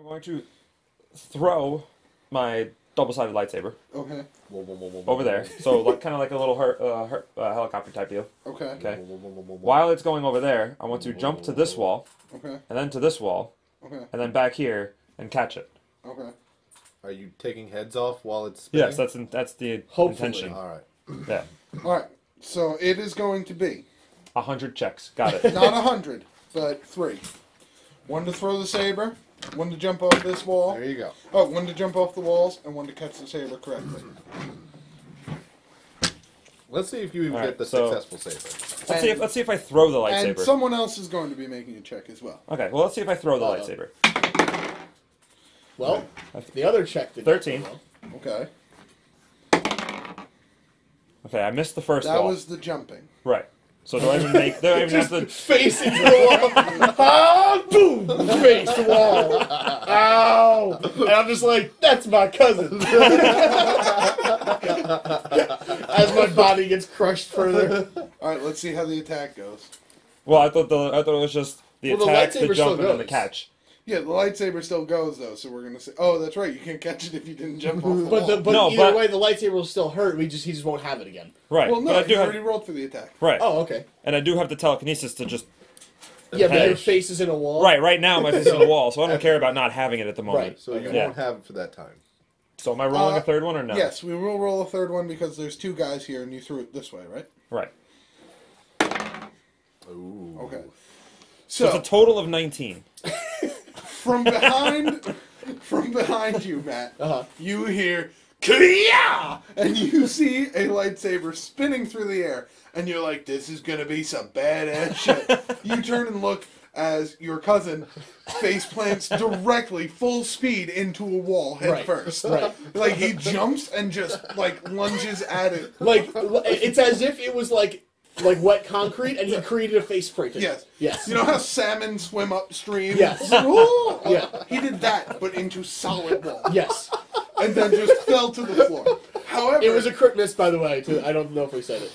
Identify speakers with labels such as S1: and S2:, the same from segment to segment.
S1: going to throw my double-sided lightsaber.
S2: Okay.
S1: Over there. So like, kind of like a little helicopter type deal.
S2: Okay.
S1: Okay. While it's going over there, I want to jump to this wall.
S2: Okay.
S1: And then to this wall.
S2: Okay.
S1: And then back here and catch it.
S2: Okay.
S3: Are you taking heads off while it's spinning?
S1: Yes, that's the
S4: Hopefully.
S1: intention.
S3: All right.
S1: Yeah.
S2: All right. So it is going to be
S1: 100 checks. Got it.
S2: not 100, but 3. 1 to throw the saber, 1 to jump off this wall.
S3: There you go.
S2: Oh, 1 to jump off the walls, and 1 to catch the saber correctly.
S3: Let's see if you
S1: All
S3: get
S1: right,
S3: the
S1: so-
S3: successful saber.
S1: Let's see if I throw the
S2: And
S1: lightsaber.
S2: someone else is going to be making a check as well.
S1: Okay. Well, let's see if I throw the lightsaber.
S4: Well, the other check did
S1: 13.
S4: Well.
S2: Okay.
S1: Okay, I missed the first
S2: That
S1: wall.
S2: was the jumping.
S1: Right. So do I even make? Do I even have to?
S4: Face into the wall. Ah, boom! Face the wall. Ow! And I'm just like, that's my cousin. As my body gets crushed further.
S2: All right, let's see how the attack goes.
S1: Well, I thought it was just the
S4: Well, the
S1: attack, the
S4: lightsaber still
S1: jump, and then the
S4: goes.
S1: catch.
S2: Yeah, the lightsaber still goes though, so we're gonna say, oh, that's right, you can't catch it if you didn't jump off the wall.
S4: But
S1: No,
S4: either
S1: but-
S4: way, the lightsaber will still hurt. He just won't have it again.
S1: Right.
S2: Well, no,
S1: but I do
S2: you
S1: have
S2: already rolled for the attack.
S1: right.
S4: Oh, okay.
S1: And I do have the telekinesis to just
S4: Yeah, but
S1: Hey.
S4: your face is in a wall.
S1: right now my face is on the wall, so I don't care about not having it at the moment.
S4: Right.
S3: So you
S1: Yeah.
S3: won't have it for that time.
S1: So am I rolling a third one or no?
S2: Yes, we will roll a third one because there's 2 guys here and you threw it this way, right?
S1: Right.
S3: Ooh.
S2: Okay.
S1: So
S2: So,
S1: it's a total of 19.
S2: from behind you, Matt,
S4: Uh-huh.
S2: you hear Kia! And you see a lightsaber spinning through the air, and you're like, this is gonna be some badass shit. You turn and look as your cousin face plants directly, full speed, into a wall head
S4: Right.
S2: first.
S4: Right.
S2: Like, he jumps and just, like, lunges at it.
S4: Like, it's as if it was like wet concrete, and he created a face spray.
S2: Yes.
S4: Yes.
S2: You know how salmon swim upstream?
S4: Yes.
S2: Ooh!
S4: Yeah.
S2: He did that, but into solid wall.
S4: Yes.
S2: And then just fell to the floor. However,
S4: It was a crit miss, by the way. I don't know if we said it.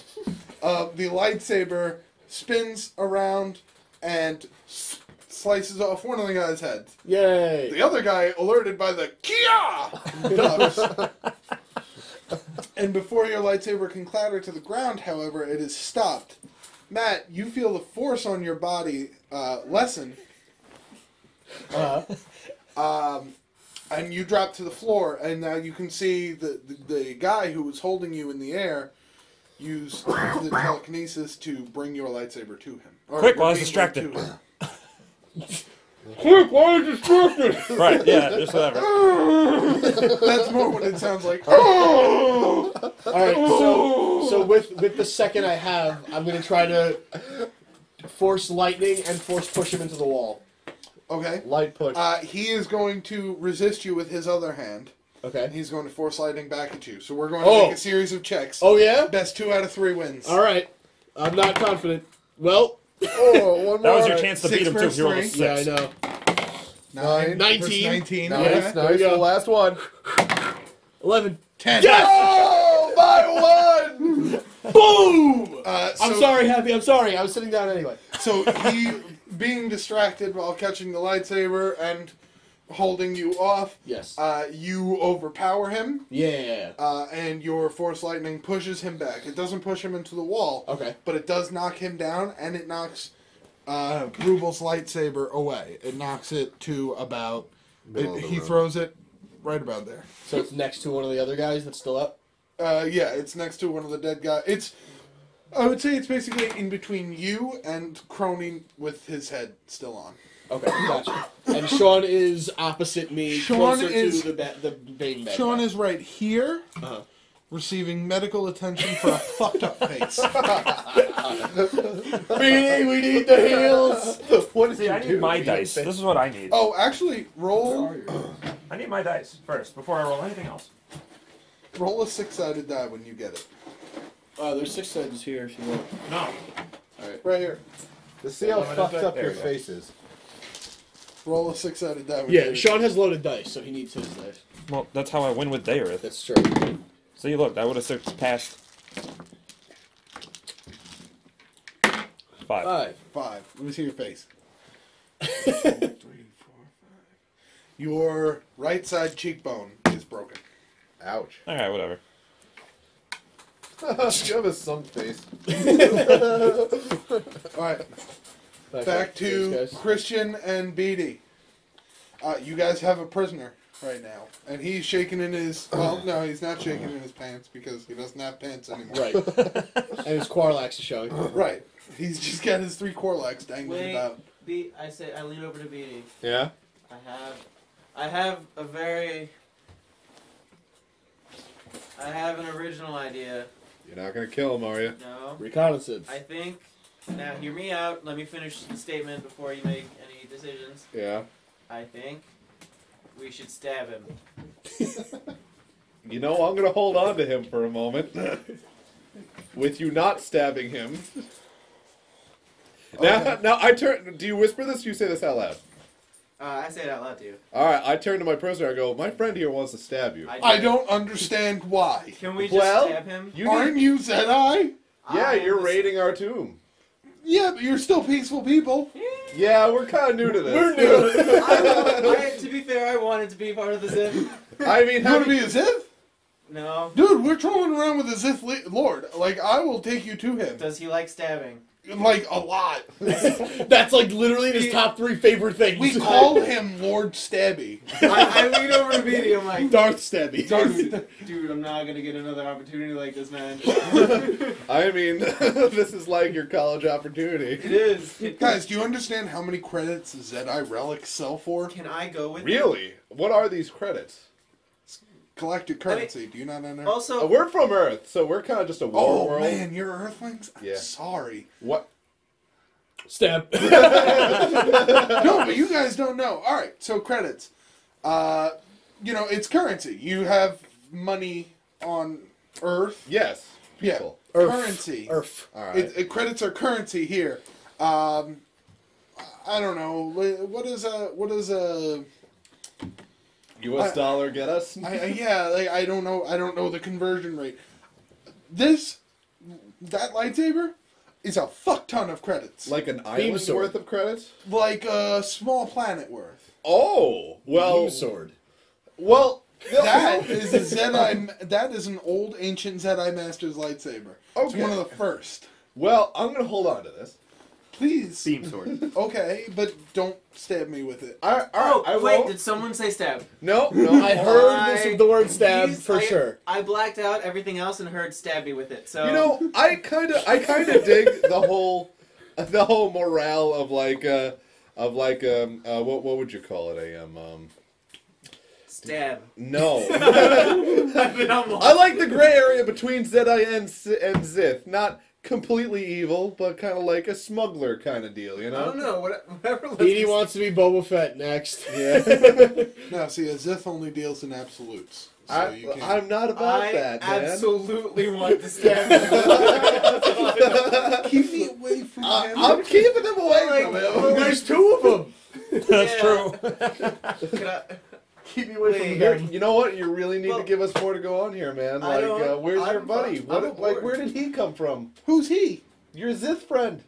S2: the lightsaber spins around and slices off one of the guy's heads.
S4: Yay.
S2: The other guy, alerted by the Kia, ducks. And before your lightsaber can clatter to the ground, however, it is stopped. Matt, you feel the force on your body lessen. And you drop to the floor, and now you can see the guy who was holding you in the air use the telekinesis to bring your lightsaber to him. Or
S1: Quick,
S2: your
S1: while I was
S2: beam
S1: distracted.
S2: to him.
S4: Quick, why are you distracted?
S1: Right. Yeah. Just whatever.
S2: That's more what it sounds like.
S4: All right, so with the second I have, I'm going to try to force lightning and force push him into the wall.
S2: Okay.
S3: Light push.
S2: He is going to resist you with his other hand.
S4: Okay.
S2: He's going to force lightning back at you. So we're going to make a series of checks.
S4: Oh, yeah?
S2: Best 2 out of 3 wins.
S4: All right. I'm not confident. Well,
S3: Oh, one
S1: That
S3: more.
S1: was your chance to
S2: 6
S1: beat him too. If you rolled a
S2: versus
S1: 6.
S4: yeah, I know.
S2: 9.
S4: 19.
S2: 19.
S3: Nice,
S2: Okay.
S3: nice.
S4: There we go.
S3: The last one.
S4: 11.
S2: 10.
S4: Yes!
S3: Oh, by one!
S4: Boom!
S2: So,
S4: I'm sorry, Happy. I'm sorry. I was sitting down anyway.
S2: So he, being distracted while catching the lightsaber and holding you off,
S4: Yes.
S2: you overpower him,
S4: Yeah.
S2: and your force lightning pushes him back. It doesn't push him into the wall,
S4: Okay.
S2: but it does knock him down, and it knocks Rubel's lightsaber away. It knocks it to about...
S3: Middle of the
S2: he
S3: room.
S2: throws it right about there.
S4: So it's next to one of the other guys that's still up?
S2: Yeah, it's next to one of the dead guys. I would say it's basically in between you and Crony with his head still on.
S4: Okay, gotcha. And Sean is opposite me,
S2: Sean
S4: closer
S2: is-
S4: to the main bad
S2: Sean
S4: guy.
S2: is right here,
S4: Uh-huh.
S2: receiving medical attention for a fucked up face.
S4: Beanie, we need the heels!
S3: What did
S1: See,
S3: you
S1: I
S3: do?
S1: need my dice. This is what I need.
S2: Oh, actually, roll
S1: I need my dice first before I roll anything else.
S2: a 6-sided die when you get it.
S4: There's 6 sides here if you want.
S1: No.
S2: Right here.
S3: Let's see how
S1: Limited
S3: fucked
S1: die.
S3: up
S1: There
S3: your
S1: we go.
S3: face is.
S2: Roll a 6-sided die when you
S4: Yeah,
S2: get it.
S4: Sean has loaded dice, so he needs his dice.
S1: Well, that's how I win with Dayrith.
S4: That's true.
S1: See, look, that would have surpassed 5.
S4: 5.
S2: 5. Let me see your face. Your right side cheekbone is broken.
S3: Ouch.
S1: All right, whatever.
S3: You have a sunk face.
S2: All right, back to Christian and Beatty. You guys have a prisoner right now, and he's shaking in his. Well, no, he's not shaking in his pants because he doesn't have pants anymore.
S4: Right. And his Quarlax is showing.
S2: Right. He's just got his 3 Corlacs dangling about.
S5: I lean over to Beatty.
S3: Yeah?
S5: I have an original idea.
S3: You're not gonna kill him, are you?
S5: No.
S4: Reconnaissance.
S5: I think, now hear me out, let me finish the statement before you make any decisions.
S3: Yeah.
S5: I think we should stab him.
S3: You know, I'm gonna hold on to him for a moment. With you not stabbing him.
S2: Okay.
S3: Now I turn. Do you whisper this or do you say this out loud?
S5: I say it out loud to you.
S3: Alright, I turn to my prisoner. I go, my friend here wants to stab you.
S2: I don't understand why.
S5: Can we just stab him?
S2: Aren't you Zedai?
S3: Yeah, you're raiding our tomb.
S2: Yeah, but you're still peaceful people.
S3: Yeah, we're kind of new to this.
S4: We're new.
S5: To be fair, I wanted to be part of the Zip.
S3: I mean,
S2: You want to be a Zith?
S5: No.
S2: Dude, we're trolling around with a Zith Lord. Like, I will take you to him.
S5: Does he like stabbing?
S2: Like, a lot.
S4: That's like literally his top 3 favorite things.
S2: We call him Lord Stabby.
S5: I lean over to Beatty, I'm like,
S4: Darth Stabby.
S5: dude, I'm not gonna get another opportunity like this, man.
S3: I mean, this is like your college opportunity.
S5: It is.
S2: Guys, do you understand how many credits Zedai relics sell for?
S5: Can I go with
S3: Really? What are these credits?
S2: Galactic currency. Do you not know?
S5: Also,
S3: We're from Earth, so we're kind of just a war
S2: Oh,
S3: world.
S2: man, you're Earthlings? I'm
S3: Yeah.
S2: sorry.
S3: What?
S4: Stab.
S2: No, but you guys don't know. All right, so credits. It's currency. You have money on Earth.
S3: Yes.
S2: Yeah.
S3: People.
S4: Earth.
S2: Currency.
S4: Earth.
S3: All right.
S2: Credits are currency here. I don't know. What is a
S3: U.S. dollar get us?
S2: I don't know. I don't know the conversion rate. That lightsaber is a fuck ton of credits.
S3: Like an island's
S4: sword.
S3: worth of credits?
S2: Like a small planet worth.
S3: Oh, well.
S4: Beam sword.
S3: Well,
S2: That is a Zedai. That is an old ancient Zedai Master's lightsaber. It's
S3: Okay.
S2: one of the first.
S3: Well, I'm gonna hold on to this.
S2: Please.
S1: Beam sword.
S2: Okay, but don't stab me with it.
S3: All right, I
S5: wait,
S3: won't.
S5: did someone say stab?
S3: No.
S4: I heard the word stab for sure.
S5: I blacked out everything else and heard stab me with it. So
S3: You know, I kind of dig the whole morale of what would you call it?
S5: stab.
S3: No.
S5: I've been on
S3: I like the gray area between Zedai and Zith. Not completely evil, but kind of like a smuggler kind of deal, you
S5: I
S3: know?
S5: don't know. Whatever.
S4: Beatty wants to be Boba Fett next.
S3: Yeah.
S2: No, see, a Zith only deals in absolutes. So you can't.
S3: I'm not about
S5: I
S3: that, man.
S5: absolutely want to stab you.
S2: Keep me away from him.
S3: I'm keeping them away from him.
S4: There's 2 of them.
S1: That's true.
S5: Can I,
S4: Keep me away from
S5: Wait.
S4: them.
S3: You know what? You really need
S5: Well,
S3: to give us more to go on here, man.
S5: I
S3: Like,
S5: don't-
S3: where's your
S5: I'm
S3: buddy?
S5: fine.
S3: What,
S5: I'm
S3: like,
S5: bored.
S3: where did he come from?
S2: Who's he?
S3: Your Zith friend.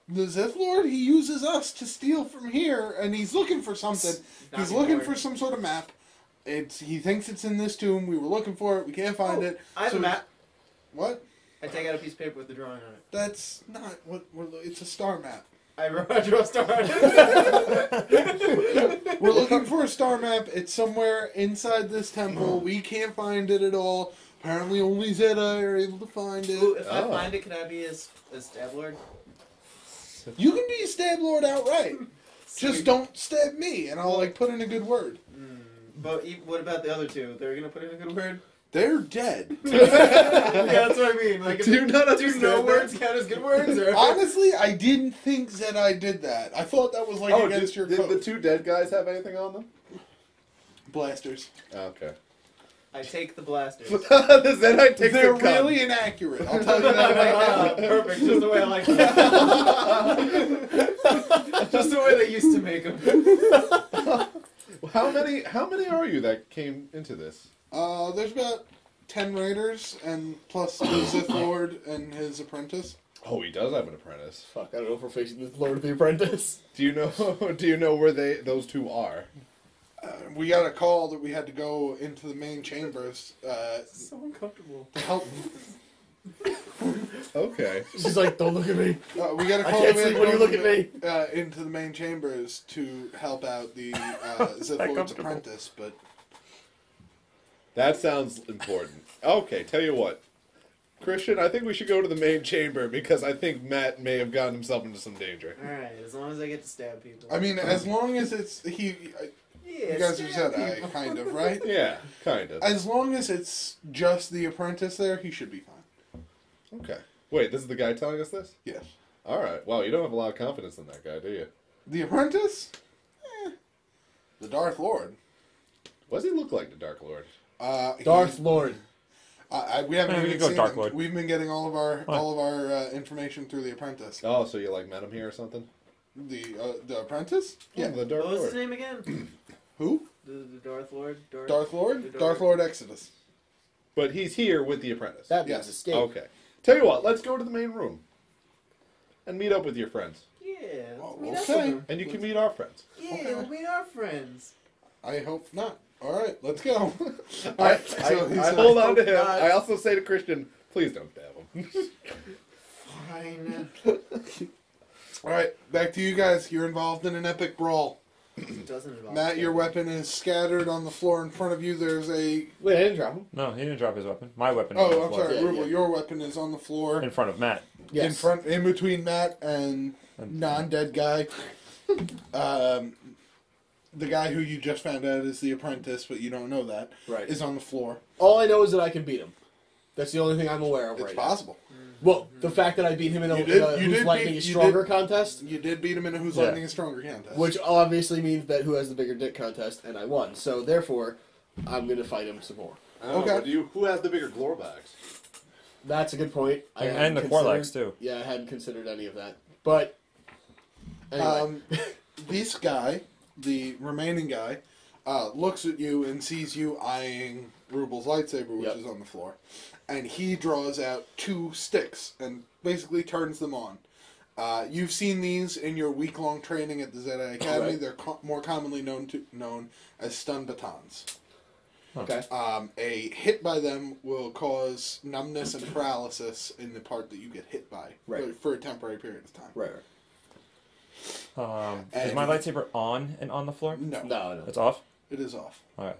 S2: The Zith Lord? He uses us to steal from here, and he's looking for something.
S5: Not
S2: He's looking
S5: anymore.
S2: for some sort of map. He thinks it's in this tomb. We were looking for it. We can't find it.
S5: I have
S2: So
S5: a map.
S2: What?
S5: I take out a piece of paper with the drawing on it.
S2: That's not what it's a star map.
S5: I draw a star.
S2: We're looking for a star map. It's somewhere inside this temple. We can't find it at all. Apparently only Zedai are able to find
S5: Ooh,
S2: it.
S5: if I find it, can I be a stab lord?
S2: You can be a stab lord outright. Just don't stab me, and I'll put in a good word.
S5: But what about the other 2? They're gonna put in a good word.
S2: They're dead.
S5: Yeah, that's what I mean. Like,
S3: Do you not
S5: do
S3: understand
S5: no
S3: that?
S5: words count as good words? Or?
S2: Honestly, I didn't think Zedai did that. I thought that was against your
S3: did
S2: code.
S3: the 2 dead guys have anything on them?
S2: Blasters.
S3: Okay.
S5: I take the blasters.
S3: the Zedai takes
S2: They're
S3: the gun.
S2: really inaccurate. I'll tell you that right now.
S5: Perfect, just the way I like it. Just the way they used to make them.
S3: How many are you that came into this?
S2: There's about 10 raiders, and plus the Sith Lord and his apprentice.
S3: Oh, he does have an apprentice.
S4: Fuck, I don't know if we're facing the Lord of the Apprentice.
S3: Do you know where those 2 are?
S2: we got a call that we had to go into the main chambers
S5: So uncomfortable.
S2: to help.
S3: Okay.
S4: She's like, don't look at me.
S2: We got a
S4: I
S2: call
S4: can't
S2: that we had
S4: sleep
S2: to
S4: when you
S2: go
S4: look at me.
S2: into the main chambers to help out the Sith Lord's
S1: comfortable.
S2: apprentice, but
S3: That sounds important. Okay, tell you what. Christian, I think we should go to the main chamber because I think Matt may have gotten himself into some danger.
S5: Alright, as long as I get to stab people.
S2: I mean, as long as it's you guys are
S5: stab
S2: Jedi,
S5: people.
S2: kind of, right?
S3: Yeah, kind of.
S2: As long as it's just the apprentice there, he should be fine.
S3: Okay. Wait, this is the guy telling us this?
S2: Yes.
S3: All right. Well, you don't have a lot of confidence in that guy, do you?
S2: The apprentice? The Darth Lord.
S3: What does he look like, the Dark Lord?
S4: Darth Lord.
S2: We haven't
S1: Yeah, we
S2: even
S1: could go
S2: seen
S1: Dark
S2: him.
S1: Lord.
S2: We've been getting all of our information through the apprentice.
S3: Oh, so you like met him here or something?
S2: The apprentice? Yeah.
S3: Oh, the Dark
S5: What was
S3: Lord.
S5: his name again?
S2: Who?
S5: The Darth Lord?
S2: Darth Lord?
S5: The
S2: Darth Lord Exodus.
S3: But he's here with the apprentice.
S4: That means
S2: Yes.
S4: escape.
S3: Okay. Tell you what, let's go to the main room and meet up with your friends.
S5: Yeah,
S2: Oh,
S5: let's meet up
S2: okay.
S5: with him.
S3: And you can meet our friends.
S5: Yeah,
S2: Okay.
S5: we'll meet our friends.
S2: I hope not. All right, let's go.
S3: I
S2: he's
S3: hold
S2: like,
S3: on to him.
S5: God.
S3: I also say to Christian, please don't stab him.
S5: Fine.
S2: All right, back to you guys. You're involved in an epic brawl.
S5: It doesn't involve
S2: Matt, your
S5: stabbing.
S2: weapon is scattered on the floor in front of you. There's a...
S4: Wait, I didn't drop him.
S1: No, he didn't drop his weapon. My weapon. is on
S2: Oh,
S1: the
S2: I'm
S1: floor.
S2: sorry,
S4: Yeah,
S2: Rubel.
S4: yeah.
S2: Your weapon is on the floor.
S1: In front of Matt.
S4: Yes.
S2: In between Matt and non-dead guy. The guy who you just found out is the apprentice, but you don't know that,
S4: Right.
S2: is on the floor.
S4: All I know is that I can beat him. That's the only thing I'm aware of
S2: It's
S4: right
S2: possible.
S4: now. Well, the fact that I beat him in a,
S2: You did- you
S4: Who's
S2: did
S4: Lightning
S2: beat-
S4: is
S2: you
S4: Stronger
S2: did-
S4: contest,
S2: You did beat him in a Who's
S1: Yeah.
S2: Lightning is Stronger contest.
S4: which obviously means that who has the bigger dick contest, and I won. So therefore, I'm going to fight him some more.
S3: I don't
S2: Okay.
S3: know, but who has the bigger glore bags?
S4: That's a good point. I
S1: And
S4: hadn't
S1: the
S4: considered-
S1: core legs, too.
S4: Yeah, I hadn't considered any of that. But anyway,
S2: This guy, the remaining guy, looks at you and sees you eyeing Rubel's lightsaber, which
S4: Yep.
S2: is on the floor. And he draws out 2 sticks and basically turns them on. You've seen these in your week-long training at the Zeta Academy.
S4: Right.
S2: They're more commonly known as stun batons.
S4: okay.
S2: A hit by them will cause numbness and paralysis in the part that you get hit by
S4: Right.
S2: for a temporary period of time.
S4: Right.
S1: Is my lightsaber on and on the floor?
S2: No,
S4: No.
S1: It's off?
S2: it is off.
S1: Alright.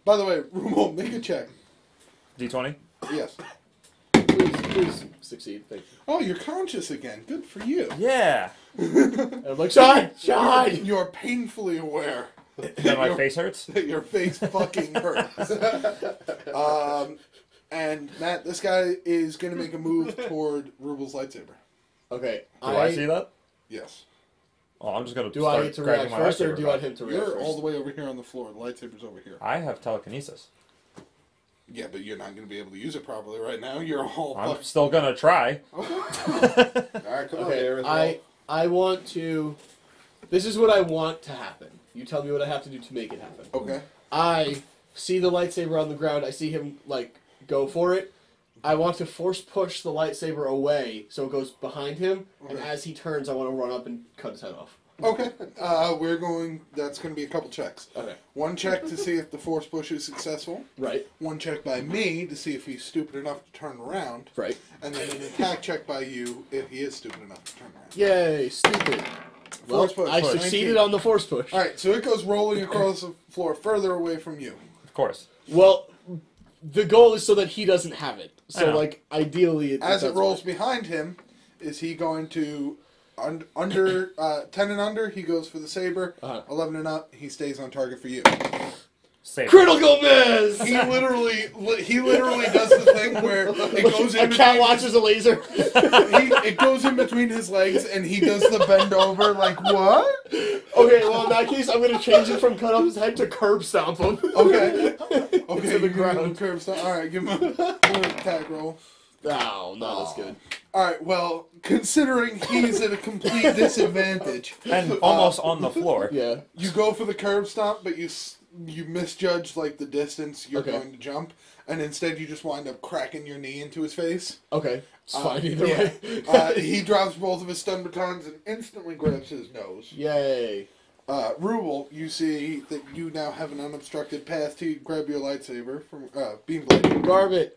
S2: By the way, Rubel, make a check.
S1: D20?
S2: Yes.
S4: Please succeed. Thank you.
S2: Oh, you're conscious again. Good for you.
S1: Yeah!
S4: And I'm like, shine! Shine!
S2: You're painfully aware
S1: Then my face hurts?
S2: that your face fucking hurts. And Matt, this guy is going to make a move toward Rubel's lightsaber.
S4: Okay.
S1: Do I see that?
S2: Yes.
S1: Oh, I'm just gonna
S4: Do I
S1: start
S4: get to
S1: grabbing
S4: react
S1: my
S4: first, or
S1: lightsaber
S4: do you want
S1: back.
S4: him to react
S2: You're
S4: first?
S2: all the way over here on the floor. The lightsaber's over here.
S1: I have telekinesis.
S2: Yeah, but you're not going to be able to use it properly right now. You're all
S1: I'm
S2: fucking...
S1: still gonna try.
S3: All right, come on,
S4: Okay,
S3: there as well.
S4: I want to... This is what I want to happen. You tell me what I have to do to make it happen.
S2: Okay.
S4: I see the lightsaber on the ground. I see him, like, go for it. I want to force push the lightsaber away so it goes behind him, and
S2: Okay.
S4: as he turns, I want to run up and cut his head off.
S2: Okay. That's going to be a couple checks.
S4: Okay.
S2: One check to see if the force push is successful.
S4: Right.
S2: One check by me to see if he's stupid enough to turn around.
S4: Right.
S2: And then an attack check by you if he is stupid enough to turn around.
S4: Yay, stupid. Well,
S2: Force push.
S4: I
S2: Push.
S4: succeeded
S2: 19.
S4: on the force push.
S2: Alright, so it goes rolling across the floor further away from you.
S1: Of course.
S4: Well, the goal is so that he doesn't have it.
S1: I
S4: So,
S1: know.
S4: like, ideally...
S2: As it
S4: that's
S2: rolls
S4: what-
S2: behind him, is he going to... Under 10 and under, he goes for the saber.
S4: Uh-huh.
S2: 11 and up, he stays on target for you.
S1: Save.
S4: Critical miss!
S2: He literally does the thing where it goes
S4: A
S2: in
S4: cat
S2: between,
S4: watches a laser.
S2: it goes in between his legs and he does the bend over like, what?
S4: Okay, well, in that case, I'm going to change it from cut off his head to curb stomp him.
S2: Okay. Okay,
S4: To the
S2: you give him
S4: ground.
S2: a curve stop. Alright, give him an attack roll.
S4: No, not as good.
S2: Alright, well, considering he's at a complete disadvantage,
S1: And almost on the floor.
S4: Yeah.
S2: you go for the curb stomp, but you misjudge like the distance you're
S4: Okay.
S2: going to jump, and instead you just wind up cracking your knee into his face.
S4: Okay. It's fine either
S2: yeah.
S4: way.
S2: He drops both of his stun batons and instantly grabs his nose.
S4: Yay.
S2: Rubel, you see that you now have an unobstructed path to grab your lightsaber from beam blade.
S4: Garbage.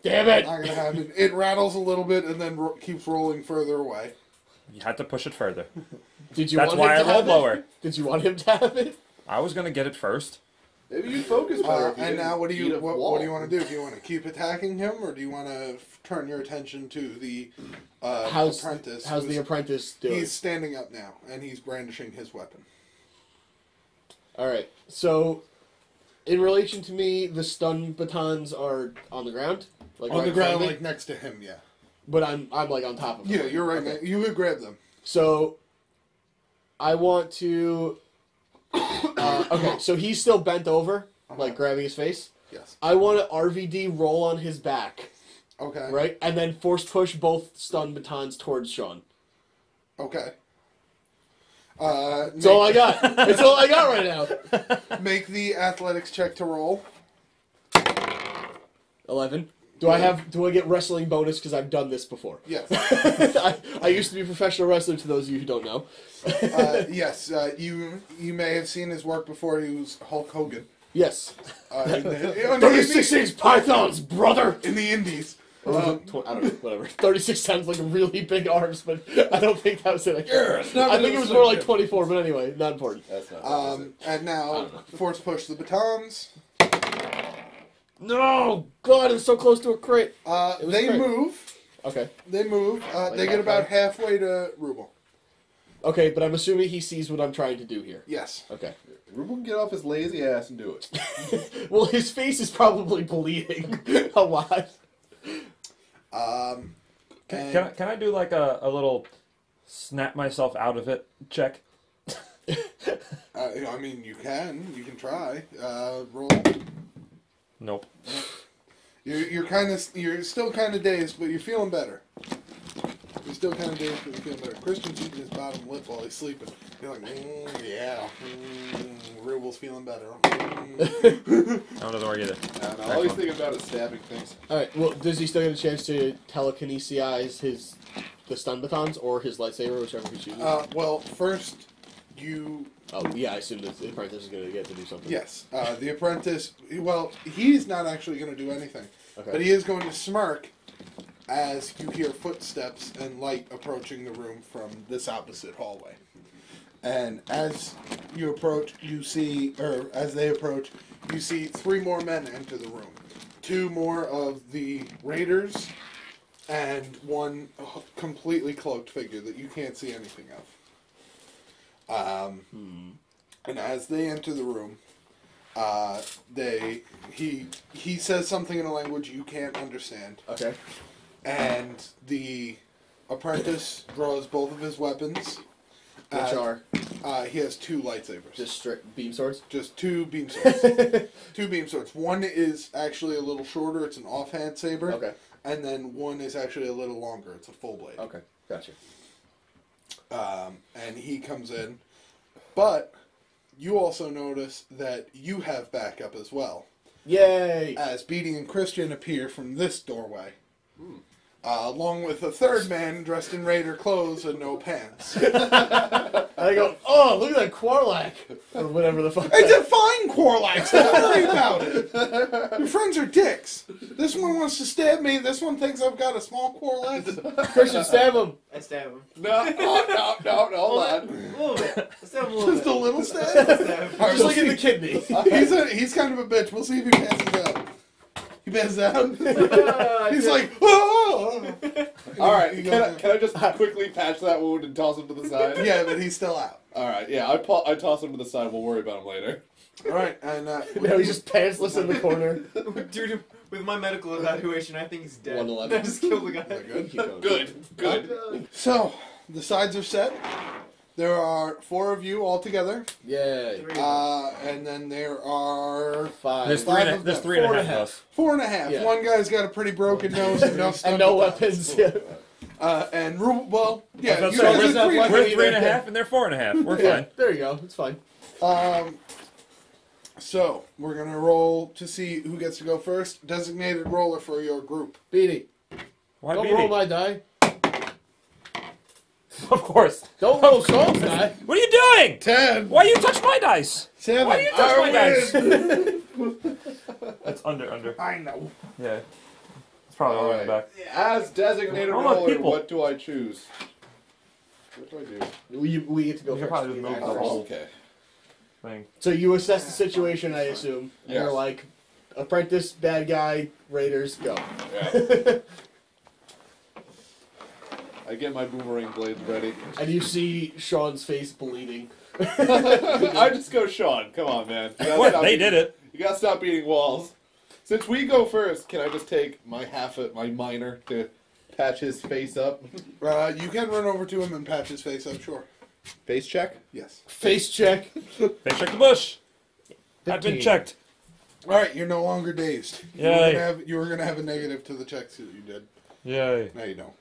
S4: Damn it!
S2: Not gonna happen. It rattles a little bit and then keeps rolling further away.
S1: You had to push it further.
S4: Did you
S1: That's
S4: want
S1: why
S4: him
S1: I
S4: to
S1: rolled
S4: have
S1: lower.
S4: it? Did you want him to have it?
S1: I was gonna get it first.
S3: Maybe you'd focus better. if you
S2: And
S3: didn't
S2: now, what do
S3: eat
S2: you
S3: a
S2: what
S3: wall.
S2: do you want to do? Do you want to keep attacking him, or do you want to turn your attention to the apprentice?
S4: How's the apprentice doing?
S2: He's standing up now, and he's brandishing his weapon.
S4: All right. So, in relation to me, the stun batons are on the ground, like
S2: On
S4: right
S2: the
S4: in front
S2: ground,
S4: of me?
S2: like next to him, yeah.
S4: But I'm like on top of him.
S2: Yeah, you're right.
S4: Okay.
S2: You could grab them.
S4: So, I want to. Okay, so he's still bent over, like grabbing his face.
S2: Yes.
S4: I want to RVD roll on his back,
S2: Okay.
S4: right, and then force push both stun batons towards Sean.
S2: Okay.
S4: That's all I got. That's all I got right now.
S2: Make the athletics check to roll.
S4: 11. Do I get wrestling bonus because I've done this before?
S2: Yes.
S4: I used to be a professional wrestler. To those of you who don't know.
S2: Yes. You may have seen his work before. He was Hulk Hogan.
S4: Yes.
S2: In the
S4: 36-inch pythons, brother.
S2: in the Indies.
S4: I don't know, whatever. 36 sounds like really big arms, but I don't think that was it. I think it was more like 24, but anyway, not important.
S3: That's not.
S2: And now, force push the batons.
S4: No! God, it's so close to a crit. was
S2: They
S4: great.
S2: move.
S4: Okay.
S2: They move. They get about halfway to Rubel.
S4: Okay, but I'm assuming he sees what I'm trying to do here.
S2: Yes.
S4: Okay.
S3: Ruben can get off his lazy ass and do it.
S4: Well, his face is probably bleeding a lot.
S1: Can I do like a little snap myself out of it check?
S2: I mean, you can. You can try. Roll.
S1: Nope.
S2: You're still kind of dazed, but you're feeling better. You're still kind of dazed, but you're feeling better. Christian's eating his bottom lip while he's sleeping. You're like, yeah. Rubel's feeling better.
S1: That doesn't work either.
S3: All he's thinking about is stabbing things.
S4: Alright, well, does he still get a chance to telekinesize the stun batons or his lightsaber, whichever he chooses?
S2: Well, first, you...
S4: Oh, yeah, I assume that the apprentice is going to get to do something.
S2: Yes. The apprentice... Well, he's not actually going to do anything.
S4: Okay.
S2: But he is going to smirk as you hear footsteps and light approaching the room from this opposite hallway. And as you approach, you see, or as they approach, you see 3 more men enter the room. 2 more of the raiders, and 1 completely cloaked figure that you can't see anything of. And as they enter the room, he says something in a language you can't understand.
S4: Okay.
S2: And the apprentice draws both of his weapons.
S4: Which are?
S2: He has 2 lightsabers.
S4: Just straight beam swords?
S2: Just 2 beam swords. 2 beam swords. One is actually a little shorter. It's an offhand saber.
S4: Okay.
S2: And then one is actually a little longer. It's a full blade.
S4: Okay, gotcha.
S2: And he comes in. But you also notice that you have backup as well.
S4: Yay!
S2: As Beatty and Christian appear from this doorway. Along with a 3rd man dressed in raider clothes and no pants.
S4: And I go, oh, look at that Quarlac! Or whatever the fuck.
S2: It's a fine Quarlax, don't worry about it. Your friends are dicks. This one wants to stab me, this one thinks I've got a small Quarlax.
S4: Christian, stab him!
S5: I stab him.
S3: No, hold on.
S5: A little bit. I stab him a little
S2: Just
S5: bit.
S2: a little stab.
S5: Stab him.
S2: Alright,
S4: Just
S2: we'll
S4: like in the
S2: see.
S4: kidney.
S2: He's kind of a bitch. We'll see if he passes out. He passes out. He's
S5: Good.
S2: like, oh!
S3: Alright,
S2: He
S3: can
S2: goes,
S3: I just quickly patch that wound and toss him to the side?
S2: yeah, but he's still out.
S3: Alright, yeah, I toss him to the side. We'll worry about him later.
S2: Alright, and
S4: Now he's just pantsless in the corner.
S5: Dude, with my medical evaluation, I think he's dead.
S4: 111.
S5: I just killed the guy.
S2: good.
S4: Keep going.
S3: Good.
S2: So, the sides are set. There are 4 of you all together.
S4: Yay.
S5: 3.
S2: And then there are
S4: 5.
S1: There's
S2: Five
S1: three
S2: of
S1: and a
S2: them.
S1: half of us.
S2: 4.5.
S4: Yeah.
S2: One guy's got a pretty broken nose and no stun
S4: And no
S2: buttons.
S4: weapons. Yeah.
S2: And well, yeah,
S1: That's
S2: you
S1: what
S2: guys
S1: I'm saying.
S2: are 3 and a
S1: We're
S2: half.
S1: 3 and a half, and they're 4 and a half. We're
S4: Yeah,
S1: fine.
S4: there you go. It's fine.
S2: So we're gonna roll to see who gets to go first. Designated roller for your group.
S4: Beatty,
S1: Why
S4: don't
S1: Beatty?
S4: roll my die.
S1: Of course.
S4: Don't roll souls, guy.
S1: What are you doing?
S2: 10.
S1: Why you touch my dice?
S2: 7.
S1: Why do you touch my dice?
S2: win.
S1: That's under.
S2: I know.
S1: Yeah. It's probably all in the back.
S3: As designated
S1: Oh, look,
S3: roller,
S1: people.
S3: what do I choose? What do I do?
S4: We get to go
S1: You could
S4: first.
S1: probably just move the
S3: Oh,
S1: whole
S3: okay.
S1: thing.
S4: So you assess the situation, I assume. And
S3: Yes.
S4: you're like, apprentice, bad guy, raiders, go.
S3: Yeah. I get my boomerang blades ready.
S4: And you see Sean's face bleeding.
S3: I just go, Sean. Come on, man. You gotta
S1: What?
S3: stop
S1: They
S3: beating-
S1: did it.
S3: You gotta stop beating walls. Since we go first, can I just take my my minor to patch his face up?
S2: You can run over to him and patch his face up, sure.
S3: Face check?
S2: Yes.
S4: Face check.
S1: They checked the bush. I've been
S4: 15.
S1: checked.
S2: Alright, you're no longer dazed.
S1: Yay.
S2: You were gonna have a negative to the checks that you did.
S1: Yay.
S2: Now you don't.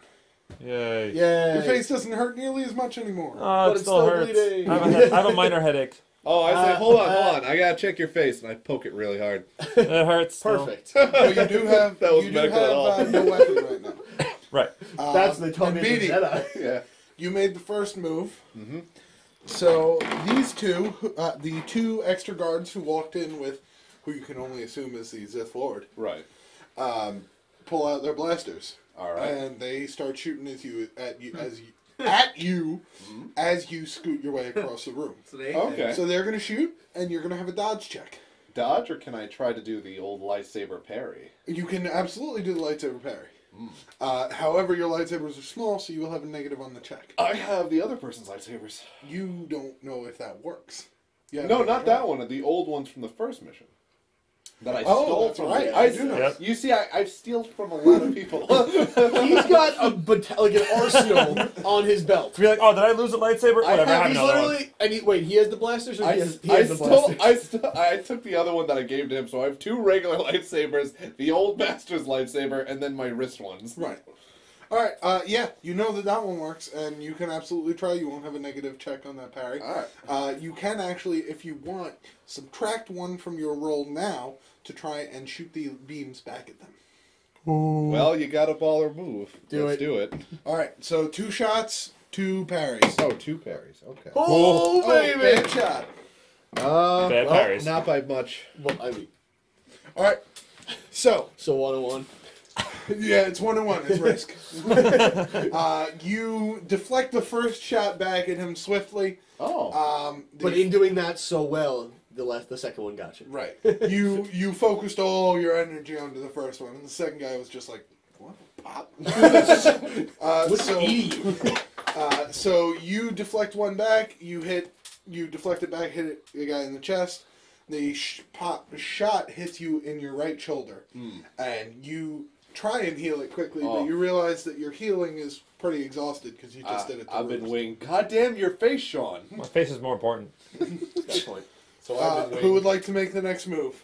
S1: Yay.
S4: Yay.
S2: Your face doesn't hurt nearly as much anymore.
S1: Oh,
S4: But
S1: it
S4: it's
S1: still
S4: still
S1: hurts.
S4: bleeding.
S1: I have a minor headache.
S3: Oh, I say, hold on. I gotta check your face, and I poke it really hard.
S1: It hurts. still.
S4: Perfect.
S2: But you do have
S3: That was
S2: you do
S3: medical
S2: have
S3: at all.
S2: no weapon right now.
S1: Right.
S4: That's the Tony
S2: and Beatty,
S4: Jedi.
S3: Yeah.
S2: you made the first move.
S3: Mm-hmm.
S2: So these two, the two extra guards who walked in with, who you can only assume is the Sith Lord,
S3: Right.
S2: pull out their blasters.
S3: All right.
S2: And they start shooting at you
S3: Mm-hmm.
S2: as you scoot your way across the room.
S5: So they
S3: Okay.
S2: So they're gonna shoot, and you're gonna have a dodge check.
S3: Dodge, or can I try to do the old lightsaber parry?
S2: You can absolutely do the lightsaber parry. However, your lightsabers are small, so you will have a negative on the check.
S3: I have the other person's lightsabers.
S2: You don't know if that works. Yeah,
S3: No, not that one. The old ones from the first mission. That I
S2: Oh,
S3: stole
S2: that's
S3: from.
S2: right.
S3: I
S2: Yes.
S3: do know.
S1: Yep.
S3: You see, I steal from a lot of people.
S4: He's got a like an arsenal on his belt.
S1: To be like, oh, did I lose a lightsaber? Whatever, I have
S4: He's
S1: another one.
S4: literally and wait, he has the blasters or
S3: I
S4: he has the blasters?
S3: I took the other one that I gave to him, so I have 2 regular lightsabers, the old master's lightsaber, and then my wrist ones.
S2: Right. All right. Yeah, you know that one works, and you can absolutely try. You won't have a negative check on that parry.
S3: All right.
S2: You can actually, if you want, subtract 1 from your roll now to try and shoot the beams back at them.
S3: Well, you got a baller move. Let's do it.
S2: All right. So 2 shots, 2 parries.
S3: Oh, 2 parries. Okay.
S4: Oh,
S2: Oh,
S4: baby!
S2: bad shot.
S1: Bad parries.
S3: Not by much.
S4: Well, I mean,
S2: All right. So
S4: so 1-1.
S2: yeah, it's 1-1. It's risk. You deflect the first shot back at him swiftly.
S3: Oh.
S4: But in doing that so well, the second one got you.
S2: Right. You focused all your energy onto the first one, and the second guy was just like, what? Pop?
S4: What's eating you?
S2: So you deflect one back, you deflect it back, hit the guy in the chest. The shot hits you in your right shoulder, and you try and heal it quickly, but you realize that your healing is pretty exhausted because you just did it.
S3: I've been winged. God damn your face, Sean.
S1: My face is more important.
S4: Good point.
S3: So I've been
S2: who would
S3: winged.
S2: like to make the next move?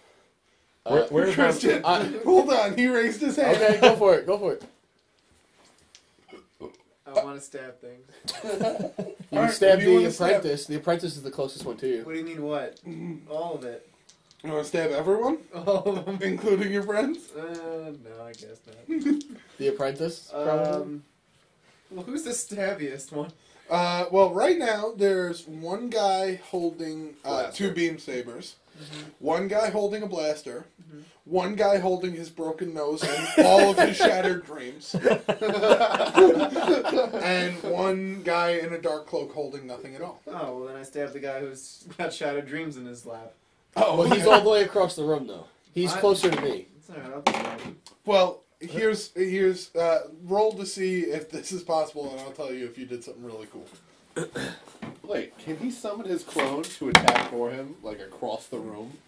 S1: Where's my...
S2: Christian. Hold on, he raised his hand.
S4: Okay, go for it. Go for it.
S5: I want to stab things.
S4: You
S2: Alright,
S4: stab
S2: what do you
S4: the
S2: wanna stab?
S4: apprentice. The apprentice is the closest one to you.
S5: What do you mean what? All of it.
S2: You want to stab everyone,
S5: All of them.
S2: including your friends?
S5: No, I guess not.
S4: The apprentice. Probably.
S5: Well, who's the stabbiest one?
S2: Well, right now there's one guy holding
S3: Blaster.
S2: 2 beam sabers, one guy holding a blaster, one guy holding his broken nose and all of his shattered dreams, and one guy in a dark cloak holding nothing at all.
S5: Oh, well then I stabbed the guy who's got shattered dreams in his lap.
S2: Oh,
S4: Well, he's all the way across the room though. He's
S5: I-
S4: closer to me.
S5: It's alright, I'll stab him.
S2: well. Here's roll to see if this is possible, and I'll tell you if you did something really cool.
S3: Wait, can he summon his clone to attack for him, like across the room?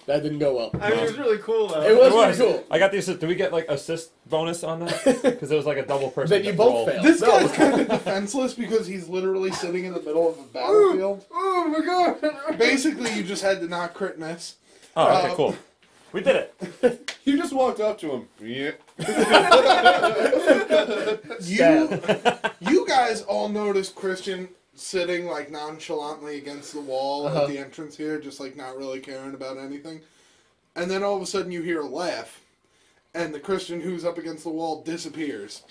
S4: That didn't go well.
S5: I mean, it was really cool though.
S4: It was
S1: It was.
S4: pretty cool.
S1: I got the assist. Do we get like assist bonus on that? Because it was like a double person.
S4: Then you both
S1: roll.
S4: failed.
S2: This
S4: No.
S2: guy's kind of defenseless because he's literally sitting in the middle of a battlefield.
S5: Oh my god!
S2: Basically, you just had to not crit miss.
S1: Oh, okay, cool. We did it.
S3: You just walked up to him. Yeah.
S2: You guys all noticed Christian sitting like nonchalantly against the wall at the entrance here, just like not really caring about anything. And then all of a sudden you hear a laugh, and the Christian who's up against the wall disappears.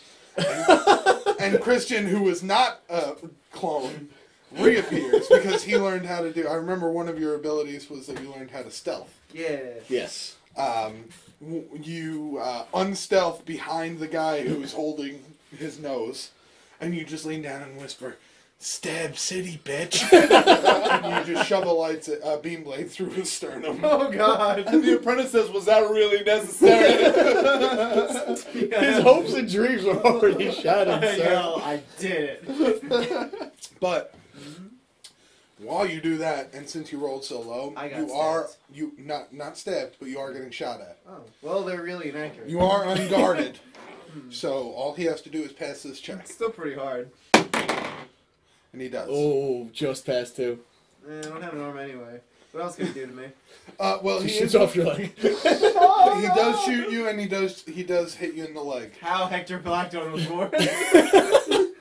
S2: And Christian, who was not a clone, reappears because he learned how to do. I remember one of your abilities was that you learned how to stealth.
S5: Yeah.
S4: Yes.
S2: You unstealth behind the guy who's holding his nose, and you just lean down and whisper, "Stab City, bitch!" And you just shove a beam blade through his sternum.
S5: Oh God.
S3: And the apprentice says, "Was that really necessary?"
S4: His hopes and dreams were already shattered,
S5: I
S4: sir.
S5: know, I did it.
S2: But while you do that, and since you rolled so low,
S5: I got
S2: you are
S5: stabbed.
S2: not stabbed, but you are getting shot at.
S5: Oh, well, they're really inaccurate.
S2: You are unguarded, so all he has to do is pass this check,
S5: It's still pretty hard.
S2: and he does.
S4: Oh, just past 2.
S5: I don't have an arm anyway. What else can he do to me?
S2: Well,
S4: He
S2: he
S4: shoots
S2: is,
S4: off your leg.
S2: he does shoot you, and he does hit you in the leg.
S5: How Hector Blackthorn was born.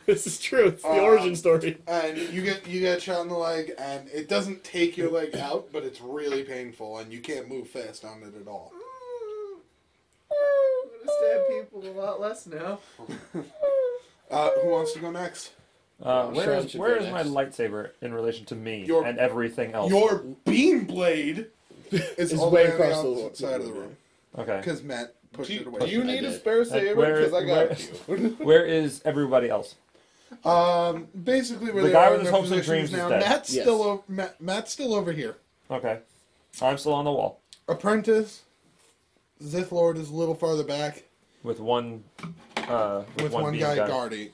S4: This is true. It's the origin story.
S2: And you get shot in the leg, and it doesn't take your leg out, but it's really painful, and you can't move fast on it at all.
S5: I'm gonna stab people a lot less now.
S2: Who wants to go next?
S1: Where
S4: should
S1: is
S4: go
S1: my
S4: next.
S1: lightsaber in relation to me
S2: Your-
S1: and everything else?
S2: Your beam blade is
S4: It's
S2: all
S4: way
S2: the way on
S4: across
S2: the
S4: the
S2: opposite side of the room
S1: Okay.
S2: because Matt pushed it away.
S3: Do you
S2: from
S3: need
S4: I
S3: a
S4: did.
S3: spare saber?
S1: where-
S3: Because I got
S1: where-
S3: you.
S1: Where is everybody else?
S2: Basically, where
S1: The
S2: they
S1: guy
S2: are
S1: with
S2: in
S1: his
S2: their
S1: hopes and
S2: positions
S1: dreams is
S2: now.
S1: dead.
S2: Matt's
S4: Yes.
S2: still Matt's still over here.
S1: Okay. I'm still on the wall
S2: Apprentice, Sith Lord is a little farther back
S1: with one
S2: with one
S1: beam
S2: guy guarding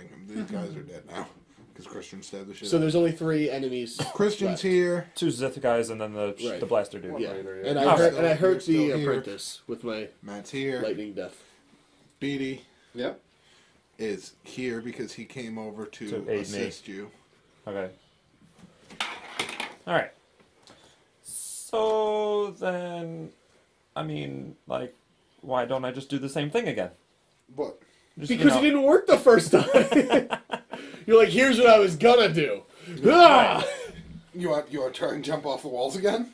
S2: him. These guys are dead now because Christian stabbed the shit.
S4: So
S2: out of
S4: there's only 3 enemies.
S2: Christian's
S4: left.
S2: here.
S1: 2 Sith guys and then the
S4: Right.
S1: the blaster dude.
S4: Yeah.
S3: Later, yeah.
S4: And
S1: Oh,
S4: I hurt,
S2: so
S4: and I
S2: you're
S4: hurt
S2: still
S4: the
S2: here.
S4: apprentice with my
S2: Matt's here.
S4: lightning death.
S2: Beatty
S3: Yep.
S2: is here because he came over to
S1: To aid me.
S2: assist you.
S1: Okay. All right. So then, I mean, like, why don't I just do the same thing again?
S2: What?
S1: Just,
S4: Because it didn't work the first time. You're like, here's what I was gonna do. Ah!
S2: You want to try and jump off the walls again?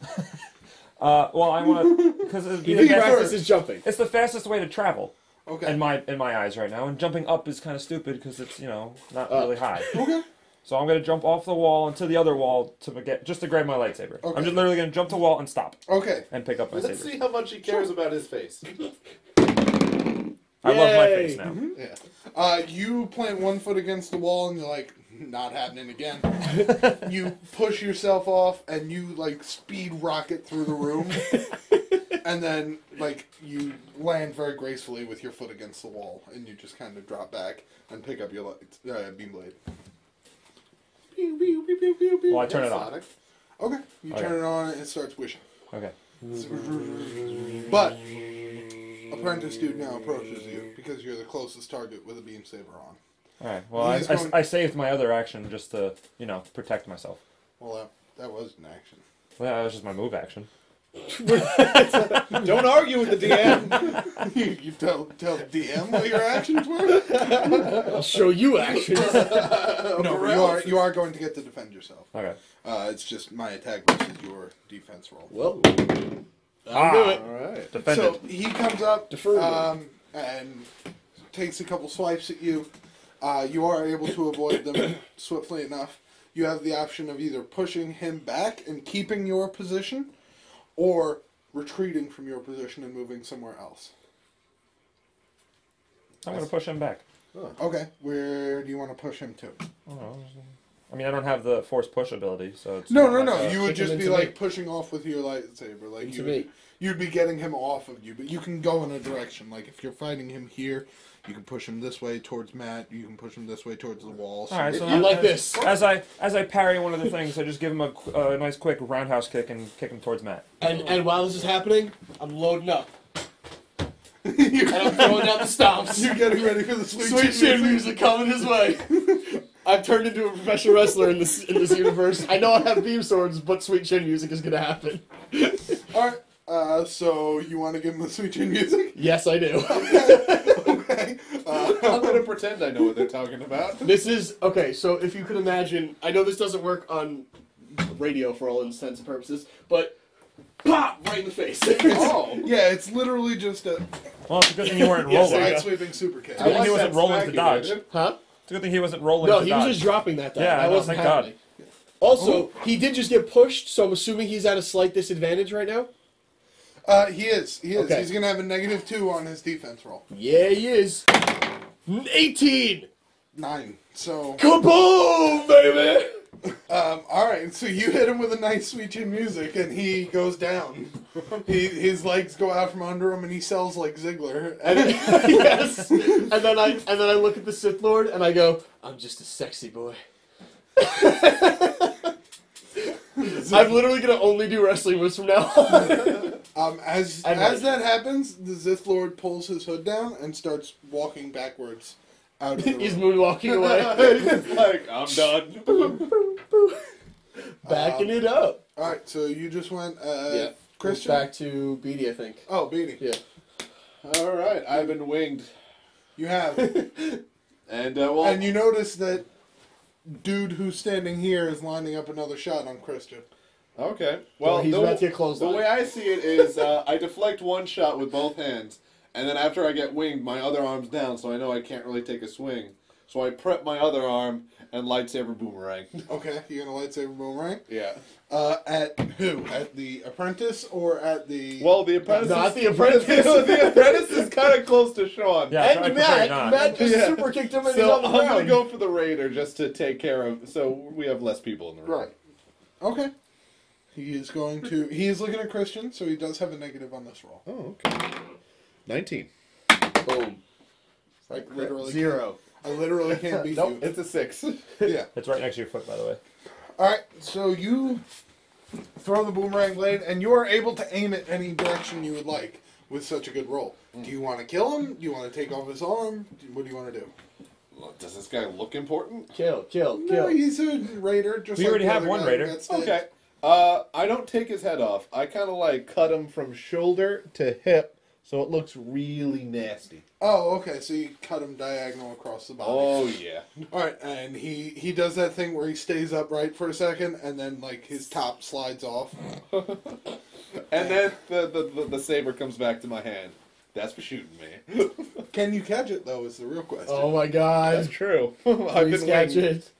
S1: Well, I want to because
S4: He practices jumping.
S1: it's the fastest way to travel
S2: Okay.
S1: in my eyes right now, and jumping up is kind of stupid because it's not really high.
S2: Okay.
S1: So I'm gonna jump off the wall into the other wall to grab my lightsaber.
S2: Okay.
S1: I'm just literally gonna jump the wall and stop
S2: Okay.
S1: and pick up my
S3: Let's
S1: saber.
S3: see how much he cares about his face.
S1: I love my
S4: Yay.
S1: face now.
S3: Yeah.
S2: You plant one foot against the wall and you're like, not happening again. You push yourself off and you like speed rocket through the room. And then like you land very gracefully with your foot against the wall and you just kind of drop back and pick up your beam blade.
S1: Well, I turn it on.
S3: Sonic.
S2: Okay. You
S1: Okay.
S2: turn it on and it starts wishing.
S1: Okay.
S2: But Apprentice Dude now approaches you because you're the closest target with a beam saber on.
S1: All right. Well,
S2: He's going-
S1: I saved my other action just to protect myself.
S2: Well, that was an action.
S1: Well, that was just my move action.
S3: Don't argue with the DM.
S2: You tell DM what your actions were.
S4: I'll show you actions.
S2: No, you are going to get to defend yourself.
S1: Okay.
S2: It's just my attack versus your defense roll.
S4: Well, I'll do it.
S3: All right.
S1: Defended.
S2: So he comes up
S4: Deferred.
S2: and takes a couple swipes at you. You are able to avoid them swiftly enough. You have the option of either pushing him back and keeping your position, or retreating from your position and moving somewhere else.
S1: I'm gonna push him back.
S2: Okay, where do you want to push him to?
S1: I mean, I don't have the force push ability, so it's
S2: No.
S1: not like a-
S2: You would
S4: Kick him
S2: just be
S4: into
S2: like
S4: me.
S2: pushing off with your lightsaber, like
S4: Into me.
S2: you'd be getting him off of you, but you can go in a direction. Like if you're fighting him here, you can push him this way towards Matt. You can push him this way towards the wall.
S1: All right, so
S4: You like this.
S1: As I parry one of the things, I just give him a nice quick roundhouse kick and kick him towards Matt.
S4: And while this is happening, I'm loading up. And I'm throwing down the stomps.
S2: You're getting ready for the sweet
S4: Sweet chin music coming his way. I've turned into a professional wrestler in this universe. I know I have beam swords, but sweet chin music is gonna happen.
S2: All right. So you want to give him the sweet chin music?
S4: Yes, I do.
S2: Okay.
S3: I'm gonna pretend I know what they're talking about.
S4: This is okay. So if you could imagine, I know this doesn't work on radio for all intents and purposes, but pop right in the face.
S3: Oh.
S2: Yeah, it's literally just a.
S1: Well, it's a good thing you weren't
S3: Yeah,
S1: rolling.
S3: there you
S2: Side
S3: go.
S2: sweeping super kick.
S1: I think he wasn't
S3: that
S1: rolling
S3: smack
S1: to
S3: you
S1: dodge.
S3: did.
S4: Huh?
S1: It's a good thing he wasn't rolling
S4: No,
S1: to
S4: he
S1: dodge.
S4: was just dropping that die.
S1: Yeah, I
S4: that
S1: know,
S4: wasn't
S1: thank God.
S4: happening. Also, he did just get pushed, so I'm assuming he's at a slight disadvantage right now?
S2: He is.
S4: Okay.
S2: He's going to have a -2 on his defense roll.
S4: Yeah, he is. 18!
S2: 9. So,
S4: Kaboom, baby!
S2: all right. So you hit him with a nice sweet chin music, and he goes down. His legs go out from under him, and he sells like Ziggler.
S4: And yes. And then I look at the Sith Lord and I go, I'm just a sexy boy. I'm literally gonna only do wrestling moves from now on.
S2: As
S4: And
S2: that happens, the Sith Lord pulls his hood down and starts walking backwards out of the
S4: He's
S2: room.
S4: moonwalking away.
S3: He's like, I'm done.
S4: Backing it up.
S2: All right. So you just went,
S4: Yeah.
S2: Christian.
S4: Back to Beatty, I think.
S2: Oh, Beanie.
S4: Yeah.
S3: All right, I've been winged.
S2: You have.
S3: And, well...
S2: And you notice that dude who's standing here is lining up another shot on Christian.
S3: Okay. Well,
S4: he's about to get close.
S3: The way I see it is, I deflect one shot with both hands, and then after I get winged, my other arm's down, so I know I can't really take a swing. So I prep my other arm and lightsaber boomerang.
S2: Okay, you're gonna lightsaber boomerang.
S3: Yeah.
S2: At who? At the apprentice or at the?
S3: Well, the apprentice.
S4: Not the apprentice.
S3: The apprentice is kind of close to Sean.
S1: Yeah, I
S4: And
S1: prefer
S4: Matt,
S1: not.
S4: Matt just
S3: Yeah.
S4: super kicked him and he's
S3: So
S4: on the
S3: I'm gonna
S4: ground.
S3: go for the raider just to take care of. So we have less people in the room.
S2: Right. Okay. He is going to. He is looking at Christian, so he does have a negative on this roll.
S3: Oh, okay. 19.
S4: Boom.
S2: Like literally
S4: 0.
S2: I literally can't beat
S3: Nope,
S2: you.
S3: it's a 6.
S2: Yeah.
S1: It's right next to your foot, by the way.
S2: All right. So you throw the boomerang blade, and you are able to aim it any direction you would like with such a good roll. Do you want to kill him? Do you want to take off his arm? What do you want to do?
S3: Well, does this guy look important?
S4: Kill.
S2: No, he's a raider. Just
S1: We
S2: like
S1: already
S2: the
S1: have
S2: other
S1: one
S2: guy
S1: raider.
S2: who got stabbed.
S3: Okay. I don't take his head off. I kind of like cut him from shoulder to hip, so it looks really nasty.
S2: Oh, okay. So you cut him diagonal across the body.
S3: Oh yeah.
S2: All right, and he does that thing where he stays upright for a second, and then like his top slides off.
S3: And then the saber comes back to my hand. That's for shooting me.
S2: Can you catch it though? Is the real question.
S4: Oh my
S3: That's
S4: god.
S3: true. I've
S4: Please
S3: been
S4: catch
S3: winged.
S4: it.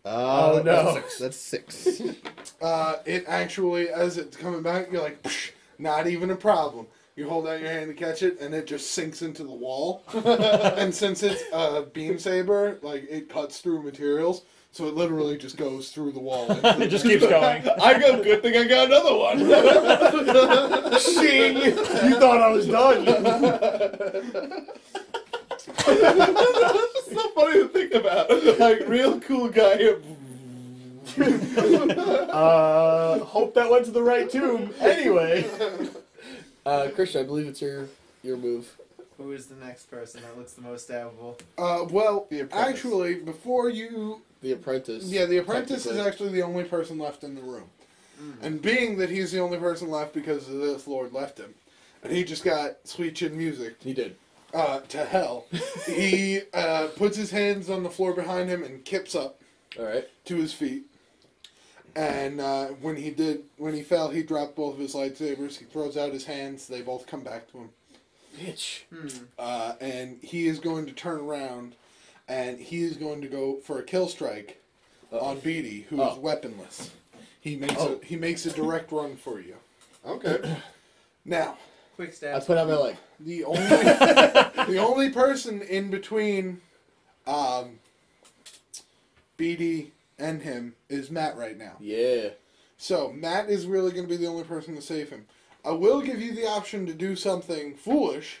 S4: Oh, no.
S3: That's 6.
S2: It actually, as it's coming back, you're like, psh, not even a problem. You hold out your hand to catch it, and it just sinks into the wall. And since it's a beam saber, like it cuts through materials, so it literally just goes through the wall.
S1: It just keeps going.
S3: I go. Good thing I got another one.
S4: Shing! You thought I was done.
S3: That's so funny to think about. Like real cool guy.
S4: Hope that went to the right tomb. Anyway. Christian, I believe it's your move.
S5: Who is the next person that looks the most doubtful?
S2: Well,
S3: The apprentice.
S2: actually, before you...
S4: The apprentice.
S2: Yeah, the apprentice is
S4: Technically.
S2: actually the only person left in the room. And being that he's the only person left because this Lord left him, and he just got sweet chin music
S4: He did.
S2: to hell, he puts his hands on the floor behind him and kips up
S4: Alright.
S2: to his feet. And when he fell, he dropped both of his lightsabers. He throws out his hands. They both come back to him.
S4: Bitch.
S2: And he is going to turn around, and he is going to go for a kill strike on Beatty, who is weaponless. He makes a direct run for you.
S3: Okay.
S2: Now,
S5: Quick
S4: I
S5: stab.
S4: put out my leg.
S2: the only person in between Beatty and him is Matt right now.
S4: Yeah.
S2: So Matt is really going to be the only person to save him. I will give you the option to do something foolish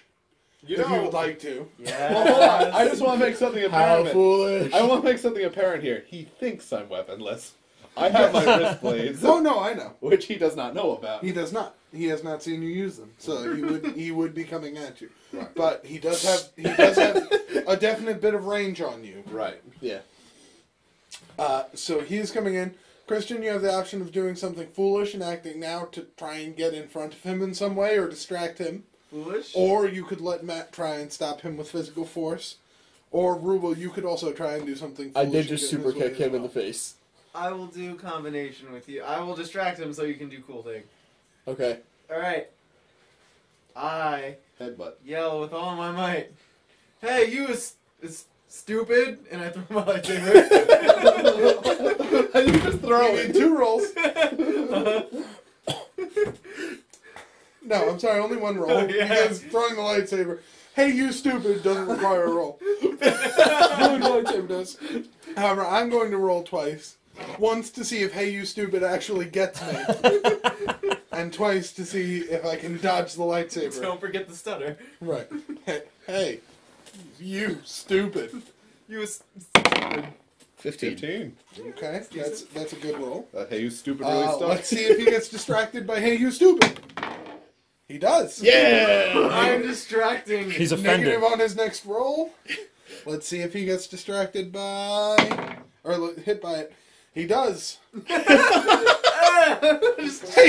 S3: You
S2: if you
S3: know,
S2: would like to.
S5: Yeah.
S3: well, hold on. I just want to make something
S4: How
S3: apparent.
S4: foolish.
S3: I want to make something apparent here. He thinks I'm weaponless. I have my wrist blades,
S2: Oh no, I know.
S3: which he does not know about.
S2: He does not. He has not seen you use them, so he would be coming at you.
S3: Right.
S2: But he does have a definite bit of range on you.
S3: Right.
S4: Yeah.
S2: So he's coming in. Christian, you have the option of doing something foolish and acting now to try and get in front of him in some way or distract him.
S5: Foolish?
S2: Or you could let Matt try and stop him with physical force. Or Rubel, you could also try and do something
S4: I
S2: foolish.
S4: did
S2: and
S4: just
S2: get in
S4: super
S2: his way
S4: kick
S2: as
S4: him in
S2: well.
S4: the face.
S5: I will do combination with you. I will distract him so you can do cool thing.
S4: Okay.
S5: Alright. I
S3: Headbutt.
S5: yell with all my might, "Hey, you is stupid!" And I throw my lightsaber.
S3: And you just throw
S2: You
S3: it.
S2: need 2 rolls. No, I'm sorry, only 1 roll.
S5: Oh, yeah.
S2: Because throwing the lightsaber, hey, you stupid, doesn't require a roll. Throwing the lightsaber does. However, I'm going to roll twice. Once to see if hey, you stupid actually gets me. And twice to see if I can dodge the lightsaber.
S5: Don't forget the stutter.
S2: Right. Hey, you stupid.
S5: You is stupid.
S3: 15.
S2: Okay, that's a good roll.
S3: Hey, you stupid really stuck.
S2: Let's see if he gets distracted by hey, you stupid. He does.
S4: Yeah!
S5: I'm distracting.
S1: He's offended.
S2: Negative on his next roll. Let's see if he gets distracted by... or hit by it. He does. Hey,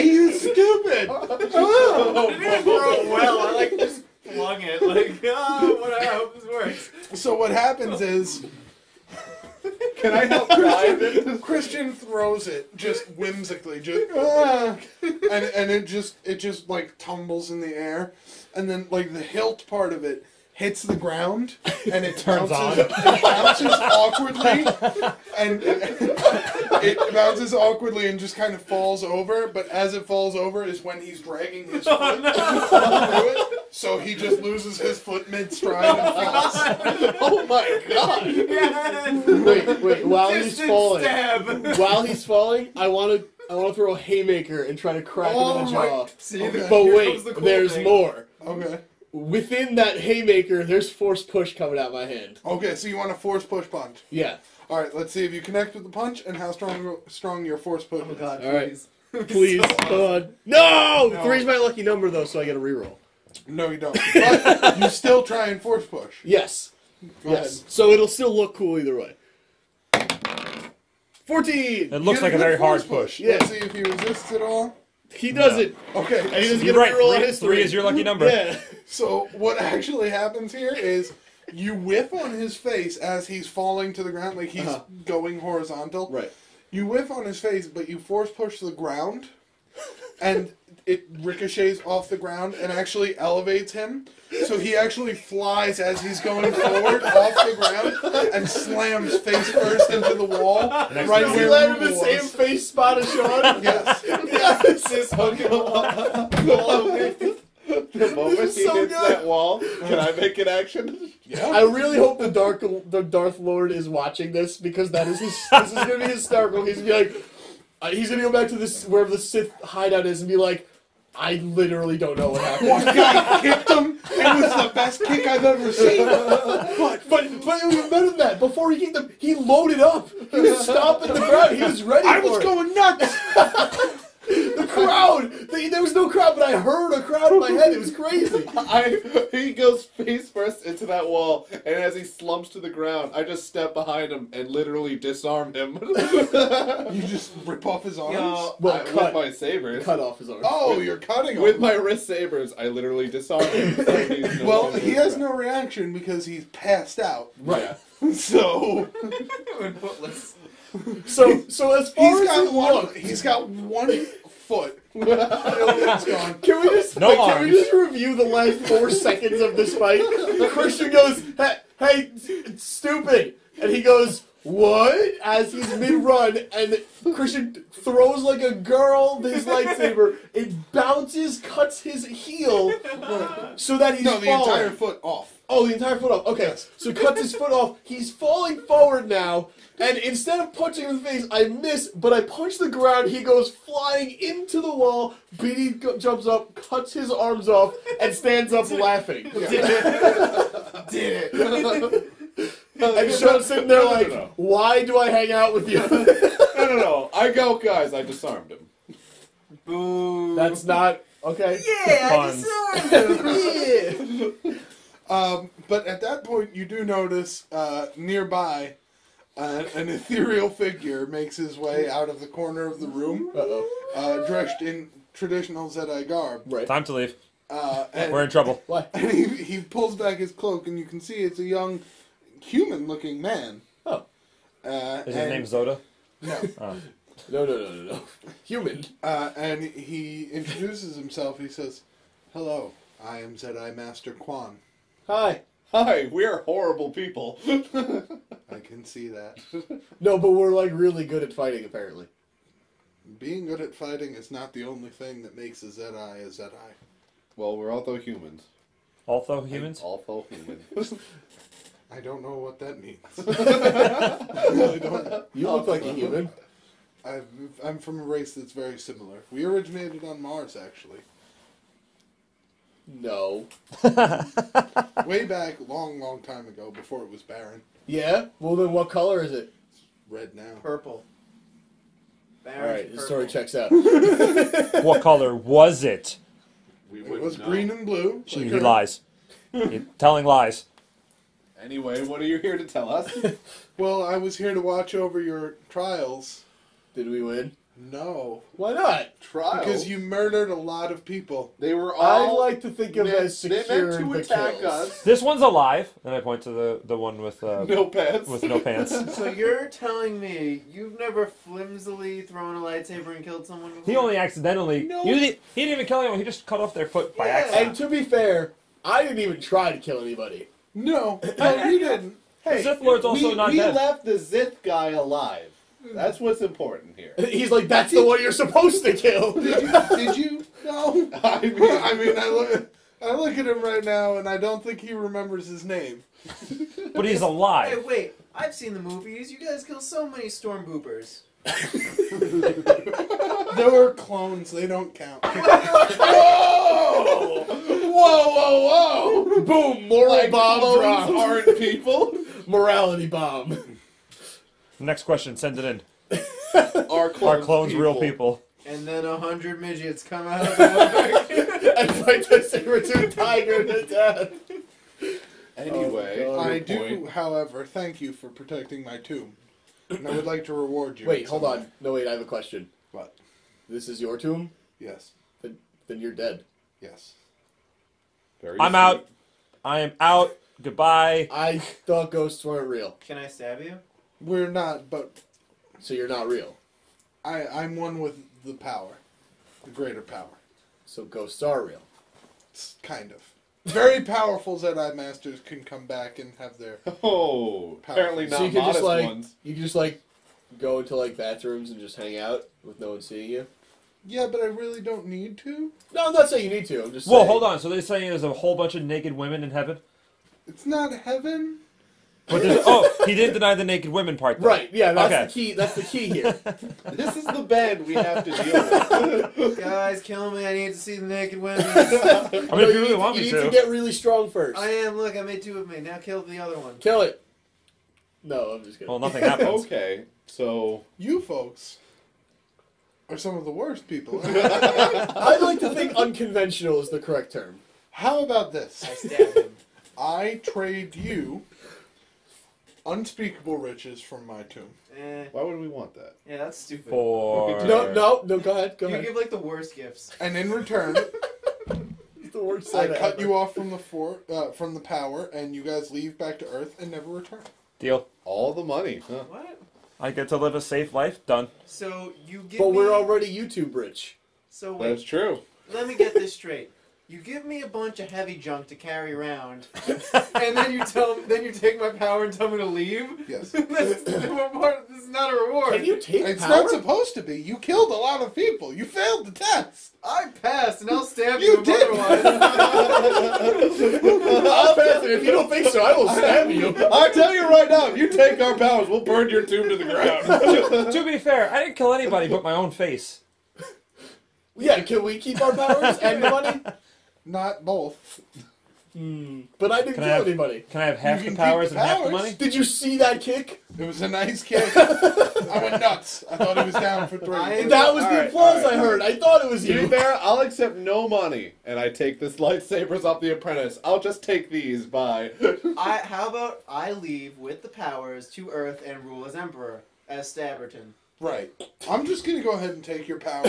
S2: you stupid!
S5: I didn't throw it well. I like just flung it. Like, what? I hope this works.
S2: So what happens is...
S3: Can I help drive it?
S2: Christian throws it just whimsically, just and it just like tumbles in the air, and then like the hilt part of it hits the ground, and it
S1: Turns
S2: bounces, it bounces awkwardly, and it bounces awkwardly and just kind of falls over. But as it falls over is when he's dragging his foot through it, so he just loses his foot mid-stride and falls.
S3: Oh my god!
S5: Yes.
S4: Wait, while he's
S5: Distant
S4: falling.
S5: stab.
S4: While he's falling, I want to throw a haymaker and try to crack him in the jaw.
S5: See,
S2: Okay.
S4: But
S5: here
S4: wait,
S5: comes the cool
S4: there's
S5: thing.
S4: more.
S2: Okay.
S4: Within that haymaker, there's force push coming out my hand.
S2: Okay, so you want a force push punch.
S4: Yeah.
S2: All right, let's see if you connect with the punch and how strong your force push
S5: Oh
S2: is.
S5: god,
S4: All right.
S5: please.
S4: Please,
S5: So
S4: come
S5: awesome.
S4: on. No!
S5: No.
S4: 3's my lucky number, though, so I get a reroll.
S2: No, you don't. But you still try and force push.
S4: Yes.
S2: Go
S4: Yes. So it'll still look cool either way. 14!
S1: It looks
S2: Get
S1: like a
S2: good
S1: very hard
S2: force
S1: push.
S4: Yeah.
S2: Let's see if he resists at all.
S4: He does it.
S2: Okay.
S4: And he doesn't
S1: You're
S4: get a
S1: right.
S4: reroll on his
S1: 3 is your lucky number.
S4: Yeah.
S2: So what actually happens here is you whiff on his face as he's falling to the ground, like he's going horizontal.
S4: Right.
S2: You whiff on his face, but you force push the ground, and it ricochets off the ground and actually elevates him. So he actually flies as he's going forward off the ground and slams face first into the wall.
S1: Next
S2: Right
S1: to
S4: Does he
S2: where
S4: land in
S2: Ruben
S4: the same
S2: was.
S4: face spot as Sean?
S2: Yes.
S4: Yes!
S5: This fucking wall.
S3: The moment
S4: This is
S3: he
S4: so
S3: hits
S4: good.
S3: that wall, can I make an action?
S2: Yeah.
S4: I really hope the Darth Lord is watching this, because this is gonna be hysterical. He's gonna be like, he's gonna go back to this wherever the Sith hideout is and be like, I literally don't know what happened.
S2: One guy kicked him. It was the best kick I've ever seen.
S4: But it was better than that. Before he kicked him, he loaded up. He was stomping the ground. He was ready
S2: I
S4: for
S2: was
S4: it.
S2: going nuts.
S4: The crowd. There was no crowd, but I heard a crowd in my head. It was crazy.
S3: He goes face first into that wall, and as he slumps to the ground, I just step behind him and literally disarm him.
S2: You just rip off his arms?
S5: Yo,
S4: Well,
S3: With my sabers.
S4: cut off his arm.
S2: Oh, you're cutting him.
S3: With my wrist sabers, I literally disarm him. So he's no
S2: Well,
S3: longer
S2: he
S3: a
S2: has
S3: threat.
S2: no reaction because he's passed out.
S4: Right.
S2: So
S5: and footless.
S4: So as far as it looks,
S2: he's got 1 foot. It's gone.
S4: Can we just
S1: No
S4: can we
S1: arms.
S4: just review the last 4 seconds of this fight? Christian goes, "Hey, it's stupid," and he goes, "What?" As he's mid-run, and Christian throws like a girl his lightsaber. It bounces, cuts his heel, so that he's
S2: No, the
S4: falling.
S2: entire foot off.
S4: Oh, the entire foot off. Okay,
S2: Yes.
S4: so cuts his foot off. He's falling forward now, and instead of punching him in the face, I miss, but I punch the ground. He goes flying into the wall. Beatty jumps up, cuts his arms off, and stands up laughing.
S5: Did it.
S4: And Sean's sitting there like,
S3: No.
S4: why do I hang out with you?
S3: No. I go, guys, I disarmed him.
S5: Boo.
S4: That's not, okay.
S5: Yeah, I
S1: Puns.
S5: disarmed him.
S2: But at that point, you do notice nearby an ethereal figure makes his way out of the corner of the room,
S4: Uh-oh.
S2: dressed in traditional Zedai garb.
S4: Right.
S1: Time to leave.
S2: And,
S1: We're in trouble.
S4: Why?
S2: and he pulls back his cloak, and you can see it's a young, human-looking man.
S4: Oh.
S1: Is his
S2: and-
S1: name Zoda?
S2: No.
S1: Oh.
S4: No. Human.
S2: And he introduces himself. He says, "Hello, I am Zedai Master Quan.
S4: Hi.
S3: Hi, we are horrible people.
S2: I can see that.
S4: No, but we're like really good at fighting, apparently.
S2: Being good at fighting is not the only thing that makes a Zedai a Zedai.
S3: Well, we're also humans.
S1: Also humans?
S3: Also humans.
S2: I don't know what that means. I don't.
S4: You look like a human.
S2: I'm from a race that's very similar. We originated on Mars, actually.
S4: No.
S2: Way back, long time ago, before it was barren.
S4: Yeah? Well, then what color is it?
S2: Red now.
S5: Purple.
S4: Alright, the story checks out.
S1: What color was it?
S3: We
S2: It was green and blue.
S1: He
S2: like Earth.
S1: lies. You're telling lies.
S3: Anyway, what are you here to tell us?
S2: Well, I was here to watch over your trials.
S4: Did we win?
S2: No.
S4: Why not?
S3: Trials?
S2: Because you murdered a lot of people.
S3: They were
S4: I
S3: all...
S4: like to think of it as
S3: they
S4: secured
S3: meant to
S4: the
S3: attack
S4: kills.
S3: us.
S1: This one's alive. And I point to the one with
S3: No pants.
S1: with no pants.
S5: So you're telling me you've never flimsily thrown a lightsaber and killed someone before?
S1: He only accidentally.
S2: No.
S1: He didn't even kill anyone. He just cut off their foot by
S5: Yeah.
S1: accident.
S4: And to be fair, I didn't even try to kill anybody.
S2: No, no, you didn't.
S1: The Sith Lord's also not
S3: we
S1: dead.
S3: left the Zith guy alive. That's what's important here.
S4: He's like, that's the one you're supposed to kill.
S2: Did you? No. I look at him right now, and I don't think he remembers his name.
S1: But he's
S5: Hey,
S1: alive.
S5: wait. I've seen the movies. You guys kill so many stormtroopers.
S2: There were clones. They don't count.
S3: Whoa! Whoa, whoa, whoa!
S4: Boom, moral
S3: Like
S4: bomb
S3: clones
S4: drop.
S3: aren't people?
S4: Morality bomb.
S1: Next question. Send it in.
S3: Are
S1: Are clones real people?
S5: And then 100 midgets come out of the woodwork.
S4: And fight the saber-tooth tiger to death.
S3: Anyway,
S4: Oh, God.
S2: I
S3: good
S2: do,
S3: point.
S2: however, thank you for protecting my tomb. And I would like to reward you.
S4: Wait,
S2: in
S4: hold
S2: some
S4: on.
S2: way.
S4: No, wait, I have a question.
S2: What?
S4: This is your tomb?
S2: Yes.
S4: Then you're dead.
S2: Yes.
S3: Very
S1: I'm
S3: sweet.
S1: out. I am out. Goodbye.
S4: I thought ghosts weren't real.
S5: Can I stab you?
S2: We're not, but
S4: So you're not real.
S2: I'm one with the power. The greater power.
S4: So ghosts are real.
S2: It's kind of. Very powerful Zedai Masters can come back and have their...
S3: Oh, apparently not
S4: So you can
S3: modest
S4: just like
S3: ones.
S4: you can just like go into like bathrooms and just hang out with no one seeing you.
S2: Yeah, but I really don't need to.
S4: No, I'm not saying you need to. I'm just
S1: Whoa,
S4: saying.
S1: hold on. So they're saying there's a whole bunch of naked women in heaven?
S2: It's not heaven.
S1: But he didn't deny the naked women part, though.
S4: Right? Yeah, that's
S1: Okay.
S4: the key. That's the key here.
S3: This is the band we have to deal with.
S5: Guys, kill me. I need to see the naked women.
S1: I mean,
S4: No,
S1: if you really want
S4: you
S1: me
S4: need
S1: to.
S4: to get really strong first.
S5: I am. Look, I made 2 of me. Now kill the other one.
S4: Kill it. No, I'm just kidding.
S1: Well, nothing happens.
S3: Okay, so
S2: You folks are some of the worst people.
S4: I'd like to think unconventional is the correct term.
S2: How about this?
S5: I stabbed him.
S2: I trade you unspeakable riches from my tomb.
S3: why would we want that?
S5: Yeah, that's stupid.
S1: For...
S4: No, go ahead. Go
S5: You
S4: ahead.
S5: give like the worst gifts.
S2: And in return,
S4: It's the worst
S2: I
S4: side
S2: cut
S4: ever.
S2: you off from the power, and you guys leave back to Earth and never return.
S1: Deal.
S3: All the money, huh?
S5: What?
S1: I get to live a safe life. Done.
S5: So you give
S4: But
S5: me...
S4: we're already YouTube rich.
S5: So
S3: That's
S5: wait,
S3: true.
S5: let me get this straight. You give me a bunch of heavy junk to carry around, and then you take my power and tell me to leave?
S2: Yes.
S5: This is not a reward.
S4: Can you take
S2: It's
S4: power?
S2: not supposed to be. You killed a lot of people. You failed the test.
S5: I passed, and I'll stab
S2: You
S5: you,
S2: did.
S5: otherwise.
S4: I'll pass it. If you don't think so, I will stab you.
S3: I tell you right now, if you take our powers, we'll burn your tomb to the ground.
S1: To be fair, I didn't kill anybody but my own face.
S4: Yeah, can we keep our powers and the money?
S2: Not both.
S4: But I didn't
S1: Can I
S4: kill
S1: have-
S4: anybody.
S1: Can I have half
S2: You
S1: the
S2: can
S1: powers
S2: keep
S1: and
S2: the
S1: half the
S2: powers.
S1: money?
S4: Did you see that kick?
S2: It was a nice kick. I went nuts. I thought he was down for 3.
S4: That was the
S3: Alright,
S4: applause
S3: alright.
S4: I heard. I thought it was
S3: To be
S4: you.
S3: fair, I'll accept no money, and I take this lightsabers off the apprentice. I'll just take these. Bye.
S5: How about I leave with the powers to Earth and rule as Emperor, as Stabberton?
S2: Right. I'm just going to go ahead and take your power.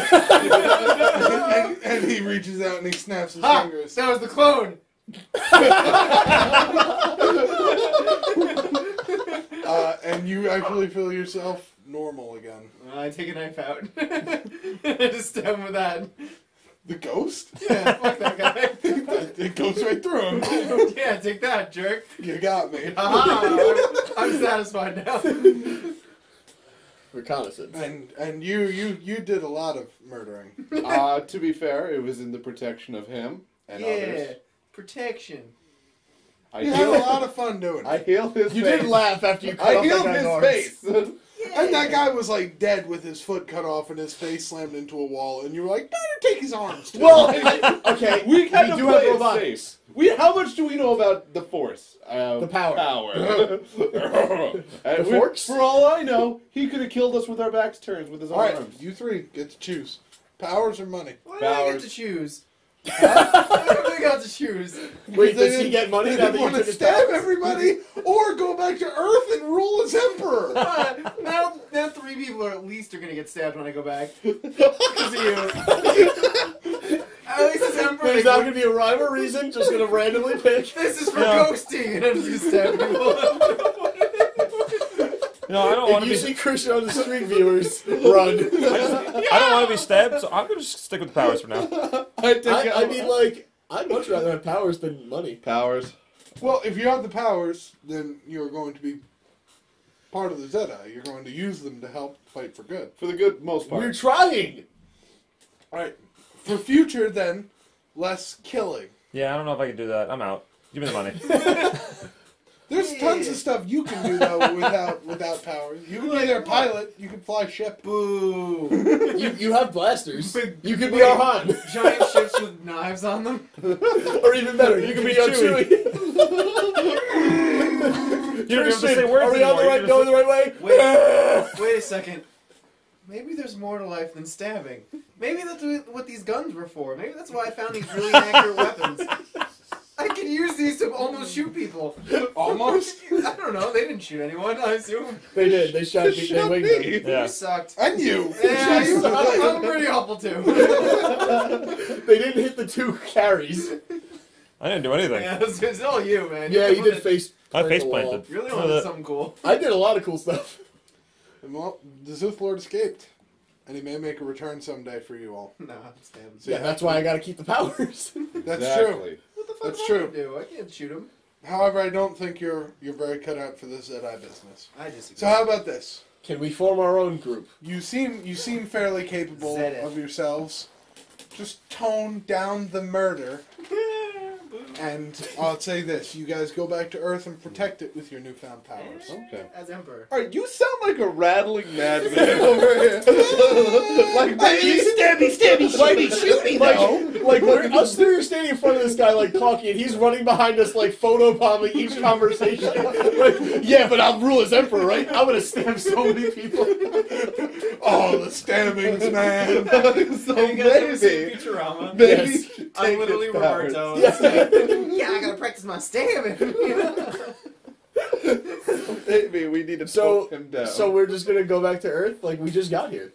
S2: and he reaches out and he snaps his
S5: Ha!
S2: fingers.
S5: That was the clone!
S2: And you actually feel yourself normal again.
S5: I take a knife out. I just stab him with that.
S2: The ghost?
S5: Yeah, fuck that guy.
S2: It goes right through him.
S5: Yeah, take that, jerk.
S2: You got me.
S5: Aha! I'm satisfied now.
S4: Reconnaissance.
S2: And you did a lot of murdering.
S3: To be fair, it was in the protection of him and
S5: Yeah,
S3: others.
S5: protection.
S3: I
S2: You had a
S3: healed,
S2: lot of fun doing
S3: I
S2: it.
S3: healed his
S4: You
S3: face.
S4: did laugh after you cut
S3: I
S4: off that
S3: healed
S4: guy's
S3: his
S4: arms.
S3: face.
S2: And that guy was like dead with his foot cut off and his face slammed into a wall, and you were like, better take his arms too.
S4: Well, okay,
S3: We kind of
S4: do
S3: play
S4: have
S3: it
S4: robotics.
S3: safe. How much do we know about the Force?
S4: The power.
S3: And
S4: forks?
S3: For all I know, he could have killed us with our backs turned with his
S2: Alright,
S3: arms.
S2: you three get to choose. Powers or money?
S5: Why do I get
S3: Bowers.
S5: to choose? I really got to choose.
S4: Wait,
S2: They
S4: does he
S2: didn't-
S4: get money
S2: They
S4: now that
S2: didn't
S4: you
S2: want to
S4: took his
S2: stab
S4: powers?
S2: everybody or go back to Earth and rule as emperor.
S5: Now 3 people at least are gonna get stabbed when I go back. Because of you. At least as emperor.
S4: There's not going to be a rhyme or reason, just going to randomly pick.
S5: This is for
S1: Yeah.
S5: ghosting, and I'm just gonna stab people.
S1: No, I don't want
S4: If
S1: to
S4: you
S1: be.
S4: see Christian on the street, viewers, run.
S1: I don't want to be stabbed, so I'm gonna just stick with the powers for now.
S4: I mean, like, I'd much rather have powers than money.
S3: Powers.
S2: Well, if you have the powers, then you're going to be part of the Zeta. You're going to use them to help fight for good.
S3: For the good most part.
S4: We're trying!
S2: Alright. For future, then, less killing.
S1: Yeah, I don't know if I can do that. I'm out. Give me the money.
S2: There's tons of stuff you can do, though, without powers. You can be their pilot. You can fly ship.
S5: Boo.
S4: You have blasters.
S5: Wait,
S4: You could be
S5: wait.
S4: our Han.
S5: Giant ships with knives on them?
S4: Or even better, you could be our Chewie.
S1: You don't be able to say
S4: Christian,
S1: words
S4: are we on the
S1: anymore.
S4: right, going the right way?
S5: Wait a second. Maybe there's more to life than stabbing. Maybe that's what these guns were for. Maybe that's why I found these really accurate weapons. I can use these to almost shoot people.
S2: Almost?
S5: I don't know. They didn't shoot anyone, I assume.
S4: They did. They shot me. They winged them.
S1: Yeah.
S5: You sucked.
S2: And you.
S5: Yeah,
S2: You
S5: I'm pretty awful too.
S4: They didn't hit the 2 carries.
S1: I didn't do anything.
S5: Yeah, it's all you, man.
S4: Yeah,
S5: You're the
S4: you
S5: one
S4: did
S5: that-
S4: face.
S1: I
S4: plant
S1: face
S4: the wall.
S1: planted.
S5: You're the one that did something cool.
S4: I did a lot of cool stuff.
S2: Well, the Sith Lord escaped. And he may make a return someday for you all.
S5: Nah, I'm stabbing.
S2: So
S4: Yeah,
S2: you
S4: that's
S2: have
S4: why
S2: to-
S4: I gotta keep the powers.
S2: That's
S3: Exactly.
S2: true.
S5: What the fuck
S2: That's
S5: am I
S2: true.
S5: gonna do? I can't shoot him.
S2: However, I don't think you're very cut out for this Zedi business.
S5: I disagree.
S2: So how about this?
S4: Can we form our own group?
S2: You seem fairly capable
S5: Zeta.
S2: of yourselves. Just tone down the murder. And I'll say this: you guys go back to Earth and protect it with your newfound powers.
S3: Okay.
S5: As emperor.
S3: Alright, you sound like a rattling madman over here. Like, baby,
S2: stabby, shooty,
S4: Like we're us three are standing in front of this guy like talking, and he's running behind us like photobombing each conversation. Like, yeah, but I'll rule as emperor, right? I'm gonna stab so many people.
S2: Oh, the stabbings, man.
S3: so
S5: Have you guys ever seen
S3: maybe,
S5: Futurama?
S3: maybe
S4: Yes.
S5: I'm literally
S3: his powers.
S5: Roberto.
S4: Yeah.
S5: Yeah, I gotta practice my stabbing.
S3: Maybe we need to
S4: So,
S3: poke him down.
S4: so we're just gonna go back to Earth? Like we just got here.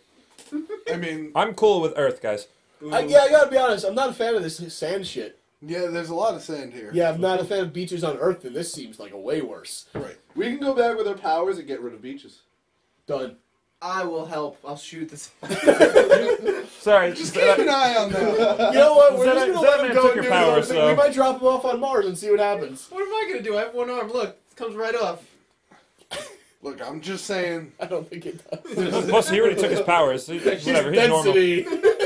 S2: I mean,
S1: I'm cool with Earth, guys.
S4: Yeah, I gotta be honest. I'm not a fan of this sand shit.
S2: yeah, there's a lot of sand here.
S4: Yeah, I'm not a fan of beaches on Earth, and this seems like a way worse.
S2: Right.
S3: we can go back with our powers and get rid of beaches.
S4: Done.
S5: I will help. I'll shoot this.
S1: Sorry,
S2: Just keep an eye on that.
S4: You know what? We're
S1: Zed-
S4: just gonna
S1: Zed
S4: let him
S1: Man
S4: go
S1: took
S4: and
S1: your
S4: do his own
S1: powers,
S4: thing.
S1: so-
S4: We might drop him off on Mars and see what happens.
S5: What am I gonna do? I have one arm. Look, it comes right off.
S2: Look, I'm just saying.
S4: I don't think it does.
S1: plus he already took his powers. Whatever, he's normal.
S4: Density.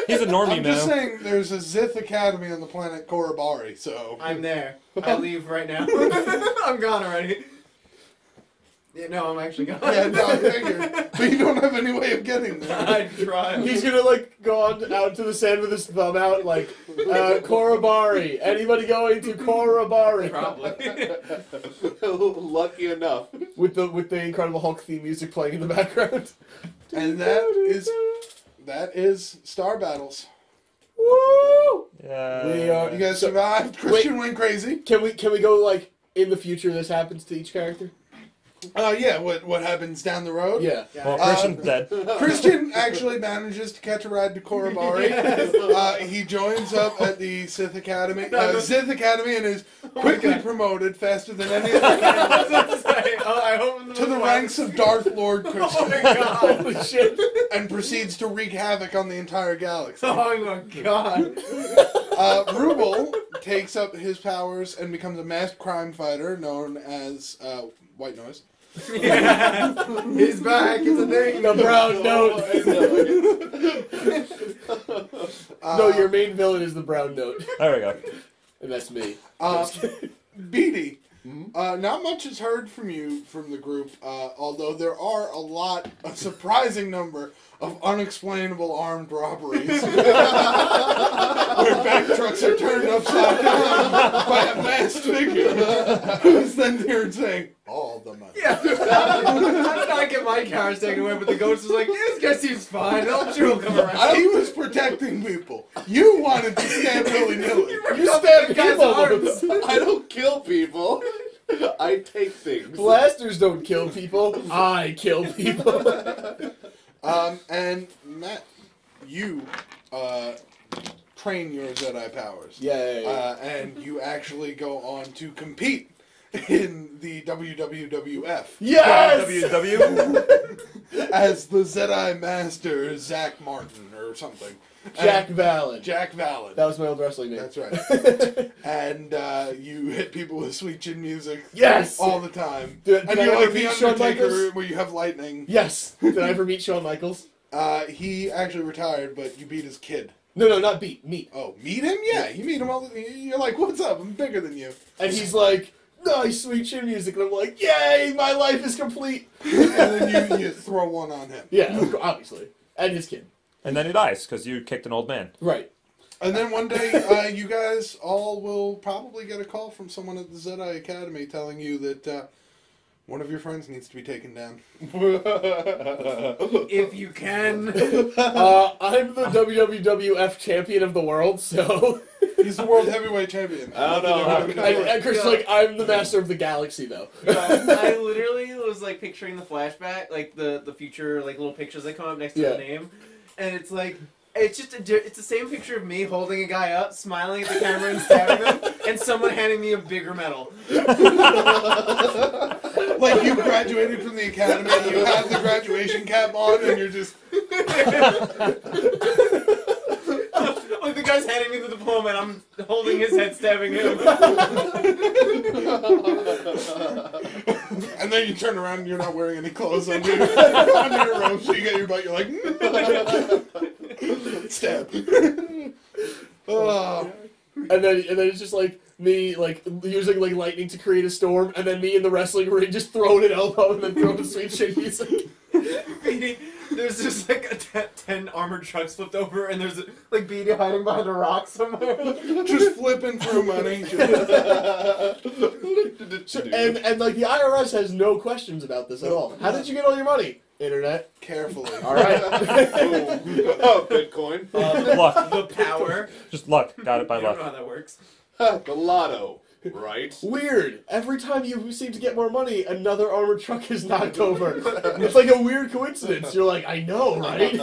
S1: He's a normie,
S2: I'm
S1: man.
S2: just saying there's a Zith Academy on the planet Korribari, so.
S5: I'm there. I leave right now. I'm gone already. Yeah, no, I'm actually gone.
S2: Yeah, no, I figured. But you don't have any way of getting there.
S5: I tried.
S4: He's gonna like go on out to the sand with his thumb out, like Korribari. Anybody going to Korribari?
S5: Probably.
S3: Lucky enough.
S4: With the Incredible Hulk theme music playing in the background.
S2: And that is Star Battles.
S4: Woo!
S1: Yeah.
S4: We are-
S2: You guys survived. Christian went crazy.
S4: Can we go like in the future? This happens to each character.
S2: Yeah, what happens down the road?
S4: Yeah.
S1: Well, Christian's dead.
S2: Christian actually manages to catch a ride to Korobari. He joins up at the Sith Academy, and is quickly promoted faster than any other to the ranks of Darth Lord Christian.
S5: Oh my god!
S4: Holy shit.
S2: And proceeds to wreak havoc on the entire galaxy.
S5: Oh my god!
S2: Rubel takes up his powers and becomes a masked crime fighter known as White Noise.
S5: Yeah. He's back. It's a thing.
S4: The brown note. No, your main villain is the brown note.
S1: There we go.
S4: And that's me.
S2: Beatty. Not much is heard from you from the group, although there are a surprising number of unexplainable armed robberies where back trucks are turned upside down by a masked figure who's then heard saying, all the money.
S5: Yeah. How did I get my cars taken away? But the ghost was like, yeah, this guy seems fine. I'm sure he'll come around.
S2: He was protecting people. You wanted to stab willy-nilly.
S4: You stabbed
S5: guy's
S4: people.
S5: arms.
S3: I don't kill people. I take things.
S4: Blasters don't kill people. I kill people.
S2: And Matt, you train your Jedi powers.
S4: Yeah.
S2: And you actually go on to compete in the WWF.
S4: Yes!
S1: WW.
S2: As the Jedi Master Zach Martin or something.
S4: Jack Valid.
S2: Jack Valid.
S4: That was my old wrestling name.
S2: That's right. And you hit people with sweet chin music.
S4: Yes!
S2: All the time.
S4: Did
S2: And
S4: I
S2: you're
S4: ever
S2: like the
S4: meet Shawn
S2: Undertaker
S4: Michaels?
S2: where you have lightning.
S4: Yes. Did I ever meet Shawn Michaels?
S2: He actually retired, but you beat his kid.
S4: No, not beat. Meet.
S2: Oh, meet him? Yeah, you meet him all the... You're like, what's up? I'm bigger than you.
S4: And he's like, nice sweet chin music. And I'm like, yay, my life is complete.
S2: And then you throw one on him.
S4: Yeah, obviously. And his kid.
S1: And then he dies because you kicked an old man.
S4: Right.
S2: And then one day, you guys all will probably get a call from someone at the Jedi Academy telling you that one of your friends needs to be taken down.
S5: If you can.
S4: I'm the WWF champion of the world, so...
S2: He's the world heavyweight champion.
S3: I don't know.
S4: and Chris is like, I'm the master of the galaxy, though.
S5: I literally was like picturing the flashback, like the future, like little pictures that come up next to the name, and it's like it's just it's the same picture of me holding a guy up, smiling at the camera and stabbing him, and someone handing me a bigger medal.
S2: Like you graduated from the academy, you have the graduation cap on, and you're just...
S5: Like the guy's handing me the diploma and I'm holding his head, stabbing him.
S2: And then you turn around and you're not wearing any clothes under your robe, so you get your butt, you're like... Stab. Oh.
S4: And then it's just like me, like using like lightning to create a storm, and then me in the wrestling ring just throwing an elbow and then throwing the sweet shit music.
S5: There's just like 10 armored trucks flipped over, and there's like Beatty hiding behind a rock somewhere.
S2: Just flipping through money.
S4: And like the IRS has no questions about this at all. How did you get all your money? Internet.
S2: Carefully.
S4: All right.
S3: Oh, Bitcoin.
S1: Luck.
S5: The power.
S1: Just luck. Got it by
S5: I don't
S1: luck.
S5: know how that works.
S3: The lotto. Right?
S4: Weird. Every time you seem to get more money, another armored truck is knocked over. It's like a weird coincidence. You're like, I know, right?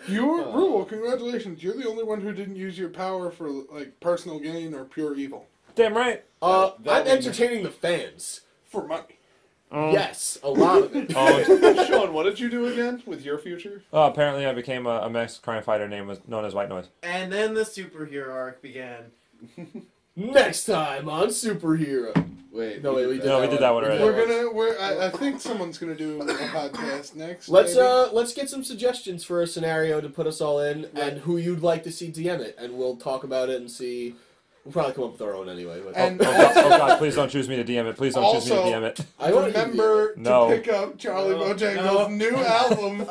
S2: Rule, congratulations. You're the only one who didn't use your power for like personal gain or pure evil.
S1: Damn right.
S4: I'm entertaining the fans.
S2: For money.
S4: Yes, a lot of it.
S3: Sean, what did you do again with your future?
S1: Apparently I became a masked crime fighter known as White Noise.
S5: And then the superhero arc began.
S4: Next time on Superhero.
S3: Wait.
S4: No, wait, we did
S1: No, we did that one already.
S2: I think someone's gonna do a podcast next.
S4: Let's
S2: maybe.
S4: get some suggestions for a scenario to put us all in, and who you'd like to see DM it, and we'll talk about it and see. We'll probably come up with our own anyway. But...
S2: And
S1: Oh God, please don't choose me to DM it. Please don't choose me to
S2: Also-
S1: DM it.
S4: I want
S2: remember
S1: No.
S2: to pick up Charlie Bojangles' new album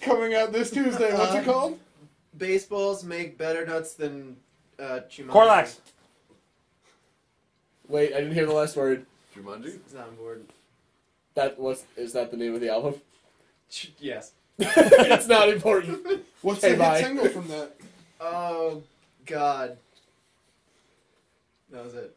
S2: coming out this Tuesday. What's it called?
S5: Baseballs make better nuts than Jumanji.
S1: Corlax.
S4: Wait, I didn't hear the last word.
S3: Jumanji?
S5: It's not on board.
S4: Is that the name of the album?
S5: Yes.
S4: It's not important.
S2: What's
S4: Hey,
S2: the
S4: bye.
S2: hit single from that?
S5: Oh, God. That was it.